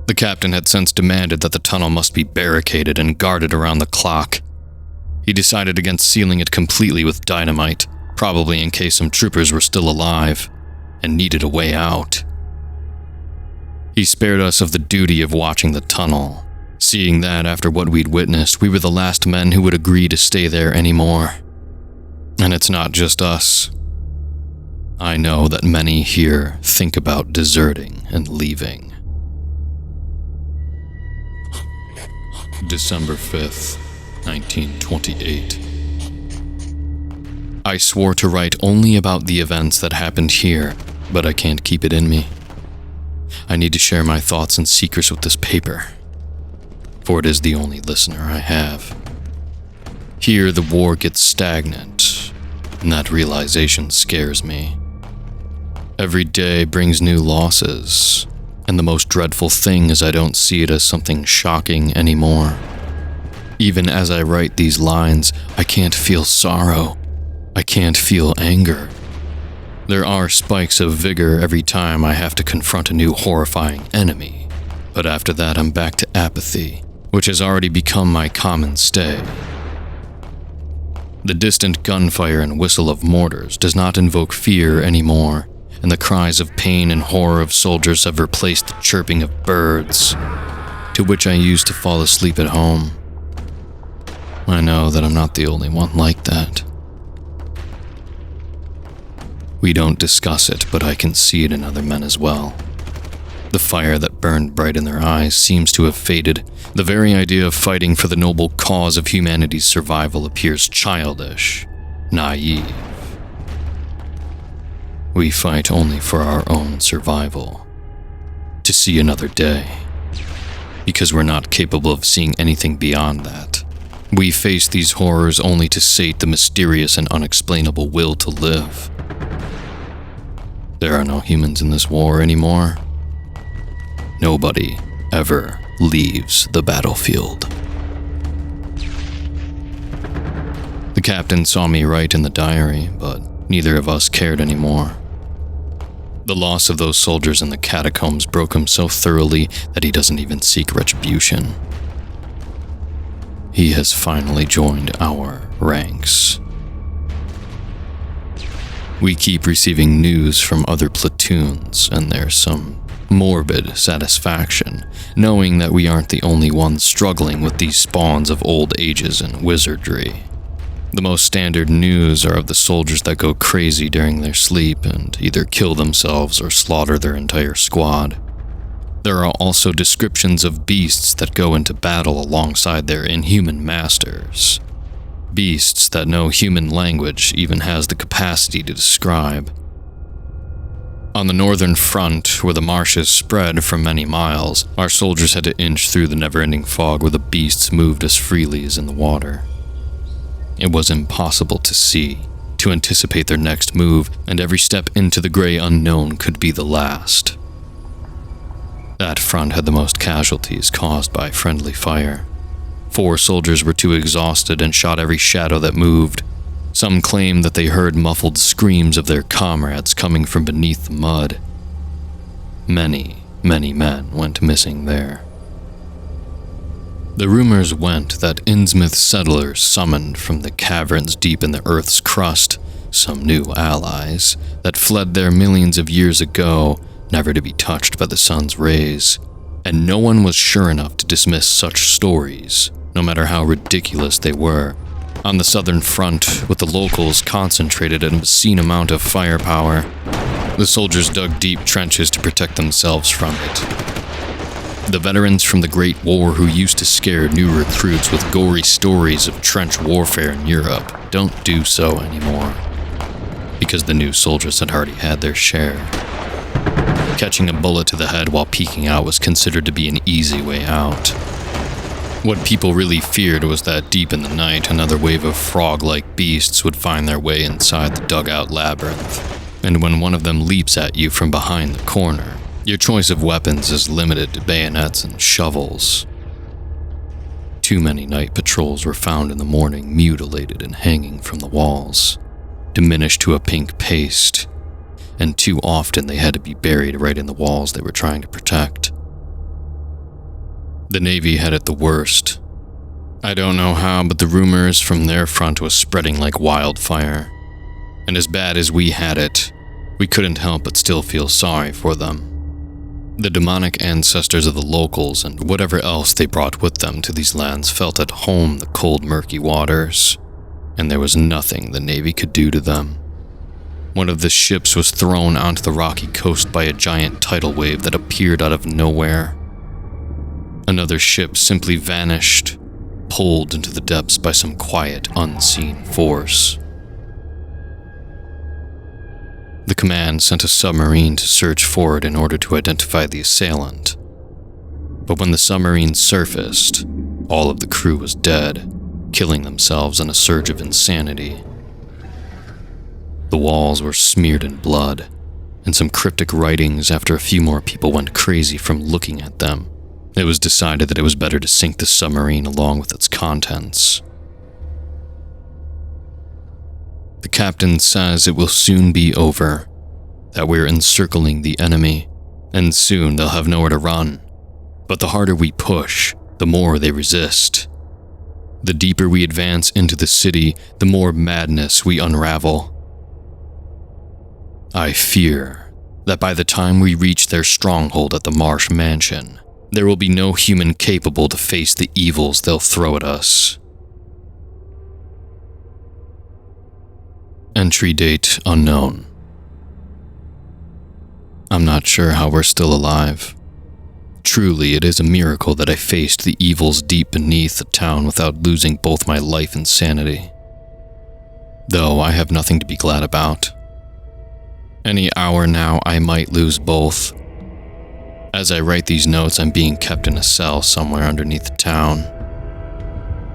The captain had since demanded that the tunnel must be barricaded and guarded around the clock. He decided against sealing it completely with dynamite, probably in case some troopers were still alive, and needed a way out. He spared us of the duty of watching the tunnel, seeing that after what we'd witnessed, we were the last men who would agree to stay there anymore. And it's not just us. I know that many here think about deserting and leaving. December 5th, 1928. I swore to write only about the events that happened here, but I can't keep it in me. I need to share my thoughts and secrets with this paper, for it is the only listener I have. Here the war gets stagnant, and that realization scares me. Every day brings new losses, and the most dreadful thing is I don't see it as something shocking anymore. Even as I write these lines, I can't feel sorrow. I can't feel anger. There are spikes of vigor every time I have to confront a new horrifying enemy, but after that I'm back to apathy, which has already become my common stay. The distant gunfire and whistle of mortars does not invoke fear anymore, and the cries of pain and horror of soldiers have replaced the chirping of birds, to which I used to fall asleep at home. I know that I'm not the only one like that. We don't discuss it, but I can see it in other men as well. The fire that burned bright in their eyes seems to have faded. The very idea of fighting for the noble cause of humanity's survival appears childish, naive. We fight only for our own survival, to see another day, because we're not capable of seeing anything beyond that. We face these horrors only to sate the mysterious and unexplainable will to live. There are no humans in this war anymore. Nobody ever leaves the battlefield. The captain saw me write in the diary, but neither of us cared anymore. The loss of those soldiers in the catacombs broke him so thoroughly that he doesn't even seek retribution. He has finally joined our ranks. We keep receiving news from other platoons, and there's some morbid satisfaction knowing that we aren't the only ones struggling with these spawns of old ages and wizardry. The most standard news are of the soldiers that go crazy during their sleep and either kill themselves or slaughter their entire squad. There are also descriptions of beasts that go into battle alongside their inhuman masters. Beasts that no human language even has the capacity to describe. On the northern front, where the marshes spread for many miles, our soldiers had to inch through the never-ending fog where the beasts moved as freely as in the water. It was impossible to see, to anticipate their next move, and every step into the gray unknown could be the last. That front had the most casualties caused by friendly fire. 4 soldiers were too exhausted and shot every shadow that moved. Some claimed that they heard muffled screams of their comrades coming from beneath the mud. Many, many men went missing there. The rumors went that Innsmouth settlers summoned from the caverns deep in the Earth's crust some new allies that fled there millions of years ago, never to be touched by the sun's rays, and no one was sure enough to dismiss such stories, no matter how ridiculous they were. On the southern front, with the locals concentrated an obscene amount of firepower, the soldiers dug deep trenches to protect themselves from it. The veterans from the Great War who used to scare new recruits with gory stories of trench warfare in Europe don't do so anymore, because the new soldiers had already had their share. Catching a bullet to the head while peeking out was considered to be an easy way out. What people really feared was that deep in the night, another wave of frog-like beasts would find their way inside the dugout labyrinth, and when one of them leaps at you from behind the corner, your choice of weapons is limited to bayonets and shovels. Too many night patrols were found in the morning mutilated and hanging from the walls, diminished to a pink paste, and too often they had to be buried right in the walls they were trying to protect. The Navy had it the worst. I don't know how, but the rumors from their front was spreading like wildfire, and as bad as we had it, we couldn't help but still feel sorry for them. The demonic ancestors of the locals and whatever else they brought with them to these lands felt at home the cold, murky waters, and there was nothing the Navy could do to them. One of the ships was thrown onto the rocky coast by a giant tidal wave that appeared out of nowhere. Another ship simply vanished, pulled into the depths by some quiet, unseen force. The command sent a submarine to search for it in order to identify the assailant. But when the submarine surfaced, all of the crew was dead, killing themselves in a surge of insanity. The walls were smeared in blood, and some cryptic writings after a few more people went crazy from looking at them. It was decided that it was better to sink the submarine along with its contents. The captain says it will soon be over, that we're encircling the enemy, and soon they'll have nowhere to run. But the harder we push, the more they resist. The deeper we advance into the city, the more madness we unravel. I fear that by the time we reach their stronghold at the Marsh Mansion, there will be no human capable to face the evils they'll throw at us. Entry date unknown. I'm not sure how we're still alive. Truly, it is a miracle that I faced the evils deep beneath the town without losing both my life and sanity. Though I have nothing to be glad about. Any hour now, I might lose both. As I write these notes, I'm being kept in a cell somewhere underneath the town.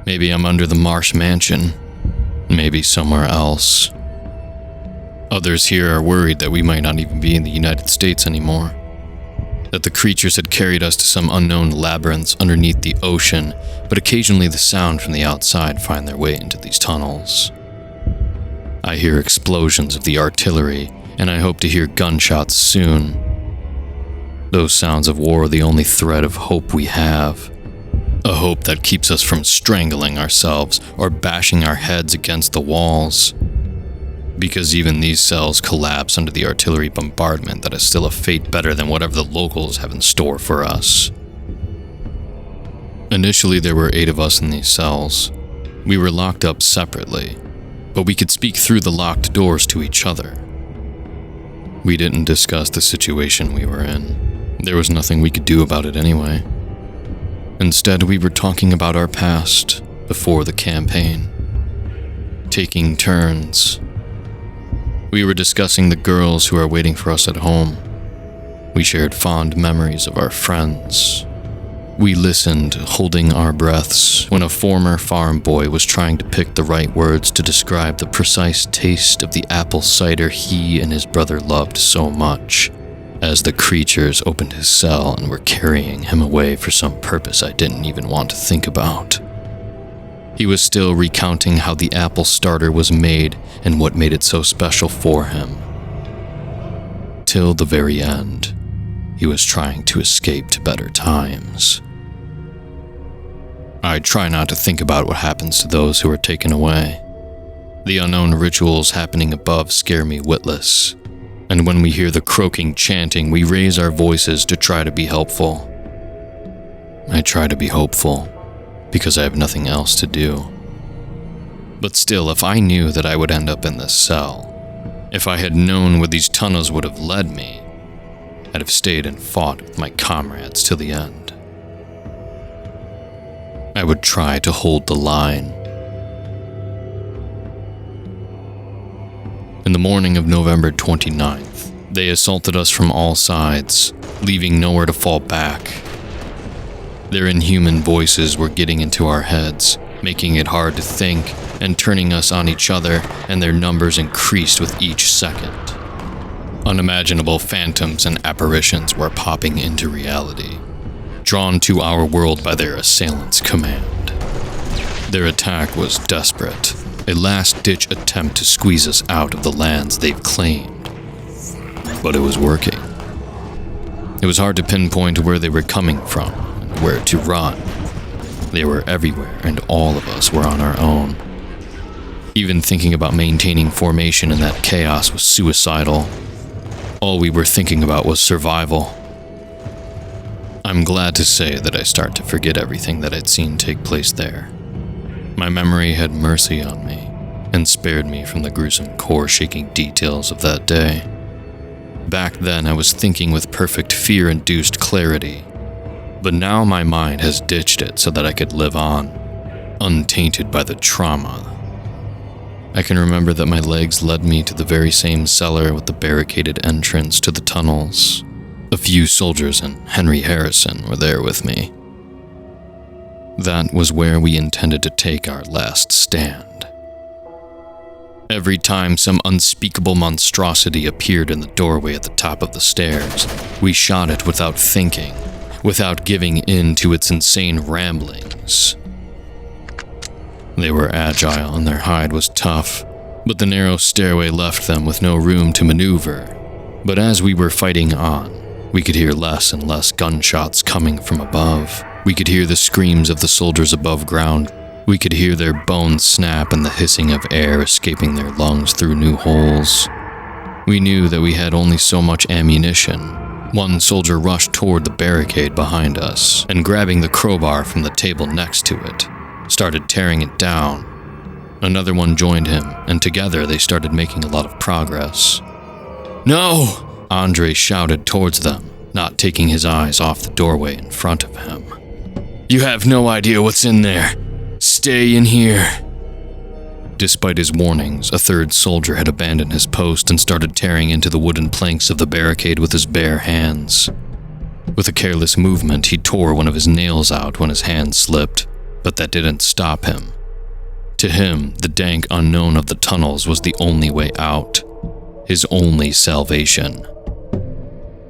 Maybe I'm under the Marsh Mansion. Maybe somewhere else. Others here are worried that we might not even be in the United States anymore. That the creatures had carried us to some unknown labyrinths underneath the ocean, but occasionally the sound from the outside find their way into these tunnels. I hear explosions of the artillery, and I hope to hear gunshots soon. Those sounds of war are the only thread of hope we have. A hope that keeps us from strangling ourselves or bashing our heads against the walls. Because even these cells collapse under the artillery bombardment that is still a fate better than whatever the locals have in store for us. Initially, there were 8 of us in these cells. We were locked up separately, but we could speak through the locked doors to each other. We didn't discuss the situation we were in. There was nothing we could do about it anyway. Instead, we were talking about our past before the campaign. Taking turns. We were discussing the girls who are waiting for us at home. We shared fond memories of our friends. We listened, holding our breaths, when a former farm boy was trying to pick the right words to describe the precise taste of the apple cider he and his brother loved so much, as the creatures opened his cell and were carrying him away for some purpose I didn't even want to think about. He was still recounting how the apple starter was made and what made it so special for him. Till the very end, he was trying to escape to better times. I try not to think about what happens to those who are taken away. The unknown rituals happening above scare me witless, and when we hear the croaking chanting, we raise our voices to try to be helpful. I try to be hopeful, because I have nothing else to do. But still, if I knew that I would end up in this cell, if I had known where these tunnels would have led me, I'd have stayed and fought with my comrades till the end. I would try to hold the line. In the morning of November 29th, they assaulted us from all sides, leaving nowhere to fall back. Their inhuman voices were getting into our heads, making it hard to think and turning us on each other, and their numbers increased with each second. Unimaginable phantoms and apparitions were popping into reality, drawn to our world by their assailants' command. Their attack was desperate, a last-ditch attempt to squeeze us out of the lands they've claimed. But it was working. It was hard to pinpoint where they were coming from, where to run. They were everywhere, and all of us were on our own. Even thinking about maintaining formation in that chaos was suicidal. All we were thinking about was survival. I'm glad to say that I start to forget everything that I'd seen take place there. My memory had mercy on me, and spared me from the gruesome core-shaking details of that day. Back then, I was thinking with perfect fear-induced clarity. But now my mind has ditched it so that I could live on, untainted by the trauma. I can remember that my legs led me to the very same cellar with the barricaded entrance to the tunnels. A few soldiers and Henry Harrison were there with me. That was where we intended to take our last stand. Every time some unspeakable monstrosity appeared in the doorway at the top of the stairs, we shot it without thinking, without giving in to its insane ramblings. They were agile and their hide was tough, but the narrow stairway left them with no room to maneuver. But as we were fighting on, we could hear less and less gunshots coming from above. We could hear the screams of the soldiers above ground. We could hear their bones snap and the hissing of air escaping their lungs through new holes. We knew that we had only so much ammunition. One soldier rushed toward the barricade behind us, and grabbing the crowbar from the table next to it, started tearing it down. Another one joined him, and together they started making a lot of progress. "No!" Andre shouted towards them, not taking his eyes off the doorway in front of him. "You have no idea what's in there. Stay in here." Despite his warnings, a third soldier had abandoned his post and started tearing into the wooden planks of the barricade with his bare hands. With a careless movement, he tore one of his nails out when his hand slipped, but that didn't stop him. To him, the dank unknown of the tunnels was the only way out, his only salvation.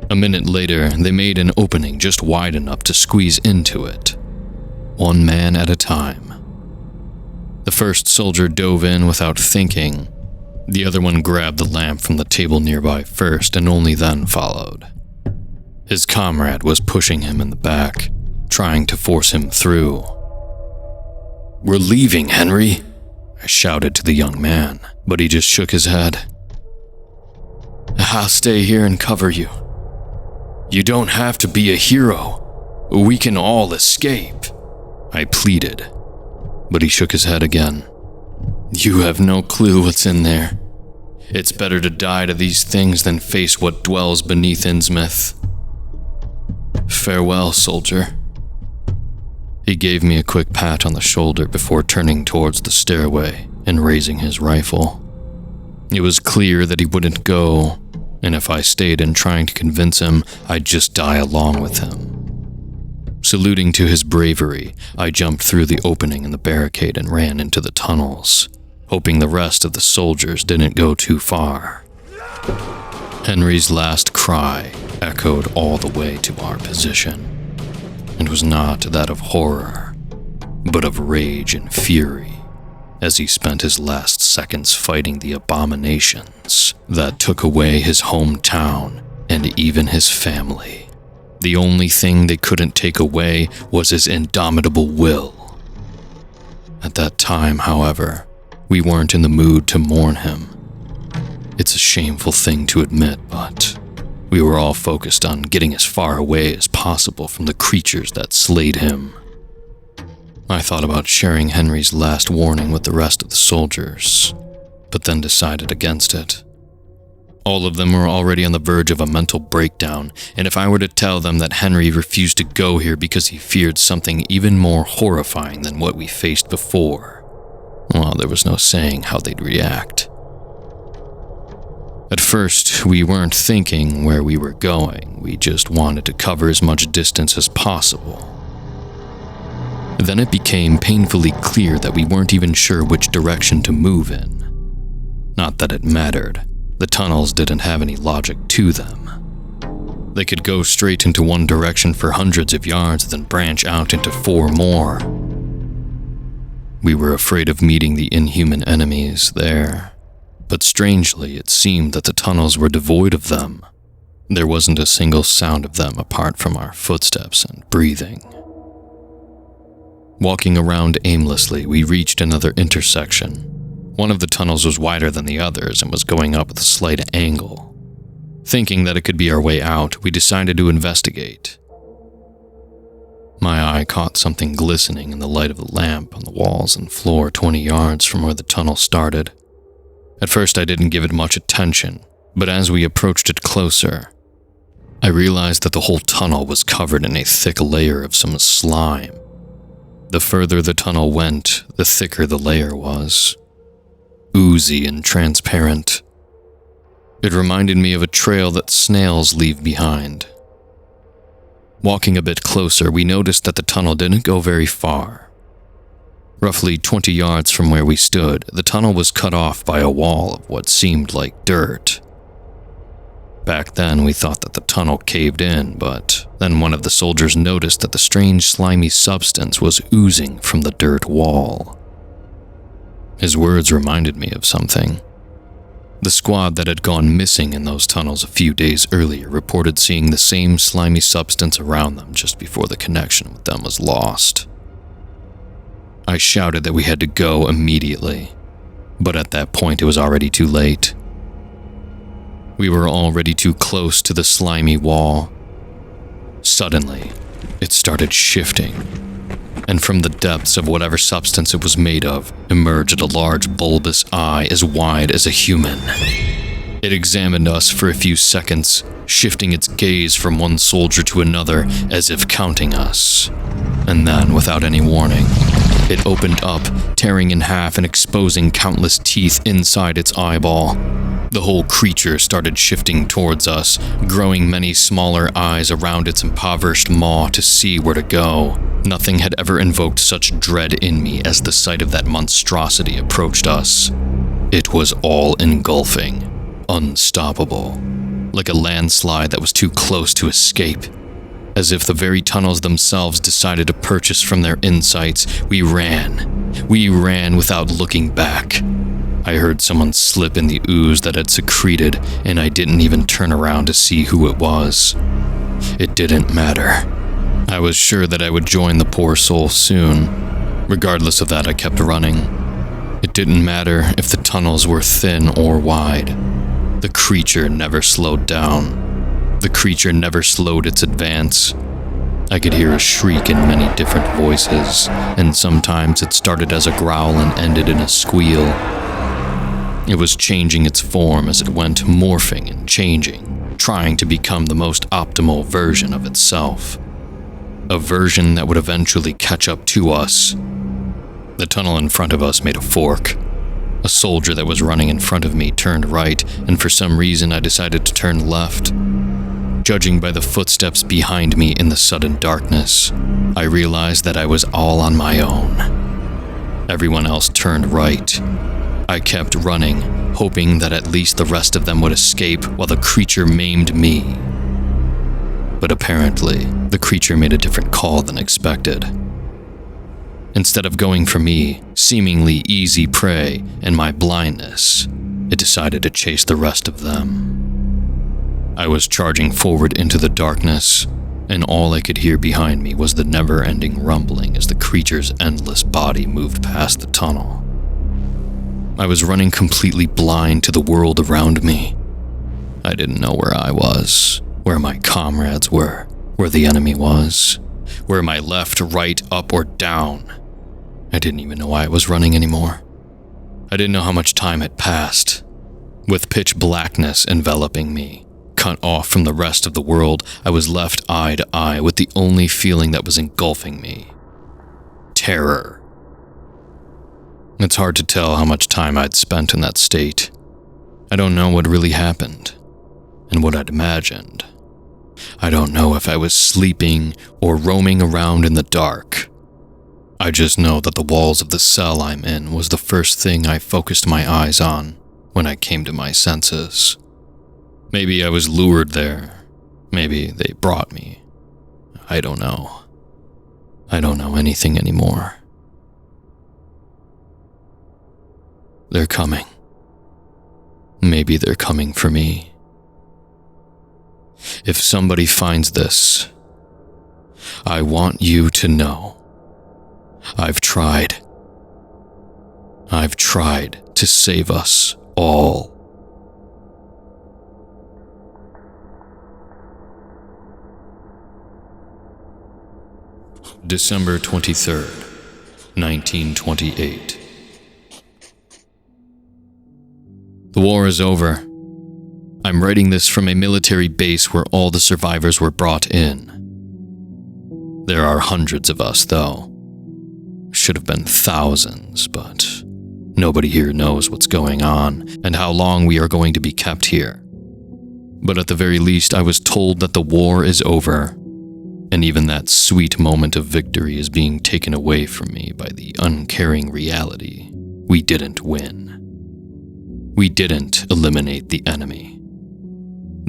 A minute later, they made an opening just wide enough to squeeze into it, one man at a time. The first soldier dove in without thinking. The other one grabbed the lamp from the table nearby first and only then followed. His comrade was pushing him in the back, trying to force him through. "We're leaving, Henry," I shouted to the young man, but he just shook his head. "I'll stay here and cover you." "You don't have to be a hero. We can all escape," I pleaded, but he shook his head again. "You have no clue what's in there. It's better to die to these things than face what dwells beneath Innsmouth. Farewell, soldier." He gave me a quick pat on the shoulder before turning towards the stairway and raising his rifle. It was clear that he wouldn't go, and if I stayed and trying to convince him, I'd just die along with him. Saluting to his bravery, I jumped through the opening in the barricade and ran into the tunnels, hoping the rest of the soldiers didn't go too far. Henry's last cry echoed all the way to our position. It was not that of horror, but of rage and fury, as he spent his last seconds fighting the abominations that took away his hometown and even his family. The only thing they couldn't take away was his indomitable will. At that time, however, we weren't in the mood to mourn him. It's a shameful thing to admit, but we were all focused on getting as far away as possible from the creatures that slayed him. I thought about sharing Henry's last warning with the rest of the soldiers, but then decided against it. All of them were already on the verge of a mental breakdown, and if I were to tell them that Henry refused to go here because he feared something even more horrifying than what we faced before, well, there was no saying how they'd react. At first, we weren't thinking where we were going, we just wanted to cover as much distance as possible. Then it became painfully clear that we weren't even sure which direction to move in. Not that it mattered, the tunnels didn't have any logic to them. They could go straight into one direction for hundreds of yards, then branch out into 4 more. We were afraid of meeting the inhuman enemies there. But strangely, it seemed that the tunnels were devoid of them. There wasn't a single sound of them apart from our footsteps and breathing. Walking around aimlessly, we reached another intersection. One of the tunnels was wider than the others and was going up with a slight angle. Thinking that it could be our way out, we decided to investigate. My eye caught something glistening in the light of the lamp on the walls and floor 20 yards from where the tunnel started. At first I didn't give it much attention, but as we approached it closer, I realized that the whole tunnel was covered in a thick layer of some slime. The further the tunnel went, the thicker the layer was. Oozy and transparent. It reminded me of a trail that snails leave behind. Walking a bit closer, we noticed that the tunnel didn't go very far. Roughly 20 yards from where we stood, the tunnel was cut off by a wall of what seemed like dirt. Back then, we thought that the tunnel caved in, but then one of the soldiers noticed that the strange slimy substance was oozing from the dirt wall. His words reminded me of something. The squad that had gone missing in those tunnels a few days earlier reported seeing the same slimy substance around them just before the connection with them was lost. I shouted that we had to go immediately, but at that point it was already too late. We were already too close to the slimy wall. Suddenly, it started shifting, and from the depths of whatever substance it was made of emerged a large bulbous eye as wide as a human. It examined us for a few seconds, shifting its gaze from one soldier to another as if counting us. And then, without any warning, it opened up, tearing in half and exposing countless teeth inside its eyeball. The whole creature started shifting towards us, growing many smaller eyes around its impoverished maw to see where to go. Nothing had ever invoked such dread in me as the sight of that monstrosity approached us. It was all-engulfing, unstoppable, like a landslide that was too close to escape. As if the very tunnels themselves decided to purchase from their insights, we ran. We ran without looking back. I heard someone slip in the ooze that had secreted, and I didn't even turn around to see who it was. It didn't matter. I was sure that I would join the poor soul soon. Regardless of that, I kept running. It didn't matter if the tunnels were thin or wide. The creature never slowed down. The creature never slowed its advance. I could hear a shriek in many different voices, and sometimes it started as a growl and ended in a squeal. It was changing its form as it went, morphing and changing, trying to become the most optimal version of itself. A version that would eventually catch up to us. The tunnel in front of us made a fork. A soldier that was running in front of me turned right, and for some reason I decided to turn left. Judging by the footsteps behind me in the sudden darkness, I realized that I was all on my own. Everyone else turned right. I kept running, hoping that at least the rest of them would escape while the creature maimed me. But apparently, the creature made a different call than expected. Instead of going for me, seemingly easy prey, and my blindness, it decided to chase the rest of them. I was charging forward into the darkness, and all I could hear behind me was the never-ending rumbling as the creature's endless body moved past the tunnel. I was running completely blind to the world around me. I didn't know where I was, where my comrades were, where the enemy was, where my left, right, up, or down. I didn't even know why I was running anymore. I didn't know how much time had passed. With pitch blackness enveloping me, cut off from the rest of the world, I was left eye to eye with the only feeling that was engulfing me. Terror. It's hard to tell how much time I'd spent in that state. I don't know what really happened, and what I'd imagined. I don't know if I was sleeping or roaming around in the dark. I just know that the walls of the cell I'm in was the first thing I focused my eyes on when I came to my senses. Maybe I was lured there. Maybe they brought me. I don't know. I don't know anything anymore. They're coming. Maybe they're coming for me. If somebody finds this, I want you to know. I've tried. I've tried to save us all. December 23rd, 1928. The war is over. I'm writing this from a military base where all the survivors were brought in. There are hundreds of us, though. Should have been thousands, but nobody here knows what's going on and how long we are going to be kept here. But at the very least, I was told that the war is over, and even that sweet moment of victory is being taken away from me by the uncaring reality we didn't win. We didn't eliminate the enemy.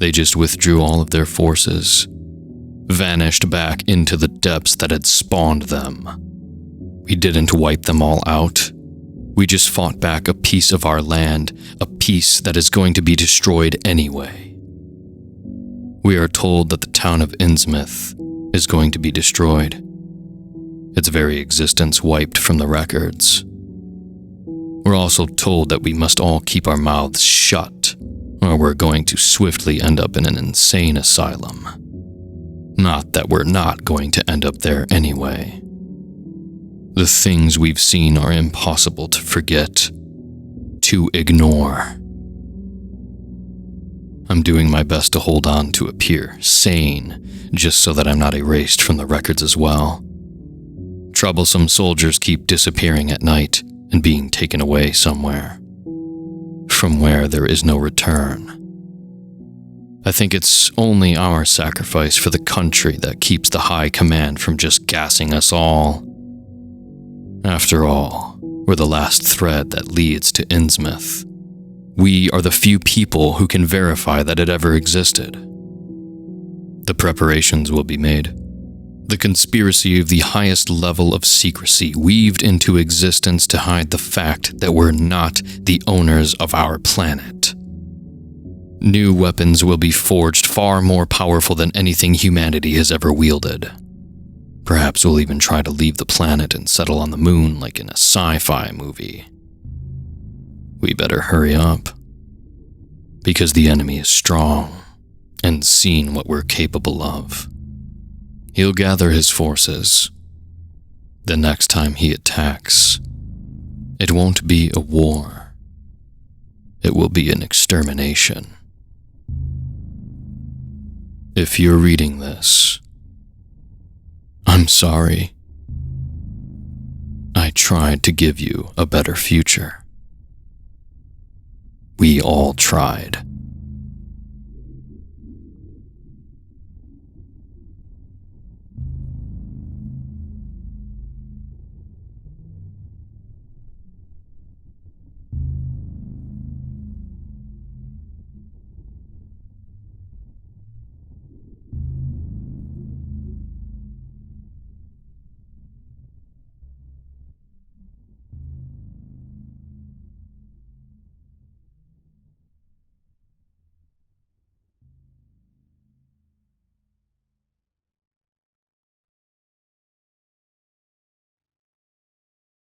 They just withdrew all of their forces, vanished back into the depths that had spawned them. We didn't wipe them all out. We just fought back a piece of our land, a piece that is going to be destroyed anyway. We are told that the town of Innsmouth is going to be destroyed, its very existence wiped from the records. We're also told that we must all keep our mouths shut, or we're going to swiftly end up in an insane asylum. Not that we're not going to end up there anyway. The things we've seen are impossible to forget, to ignore. I'm doing my best to hold on to appear sane, just so that I'm not erased from the records as well. Troublesome soldiers keep disappearing at night and being taken away somewhere, from where there is no return. I think it's only our sacrifice for the country that keeps the high command from just gassing us all. After all, we're the last thread that leads to Innsmouth. We are the few people who can verify that it ever existed. The preparations will be made. The conspiracy of the highest level of secrecy weaved into existence to hide the fact that we're not the owners of our planet. New weapons will be forged far more powerful than anything humanity has ever wielded. Perhaps we'll even try to leave the planet and settle on the moon like in a sci-fi movie. We better hurry up, because the enemy is strong and seen what we're capable of. He'll gather his forces. The next time he attacks, it won't be a war. It will be an extermination. If you're reading this, I'm sorry. I tried to give you a better future. We all tried.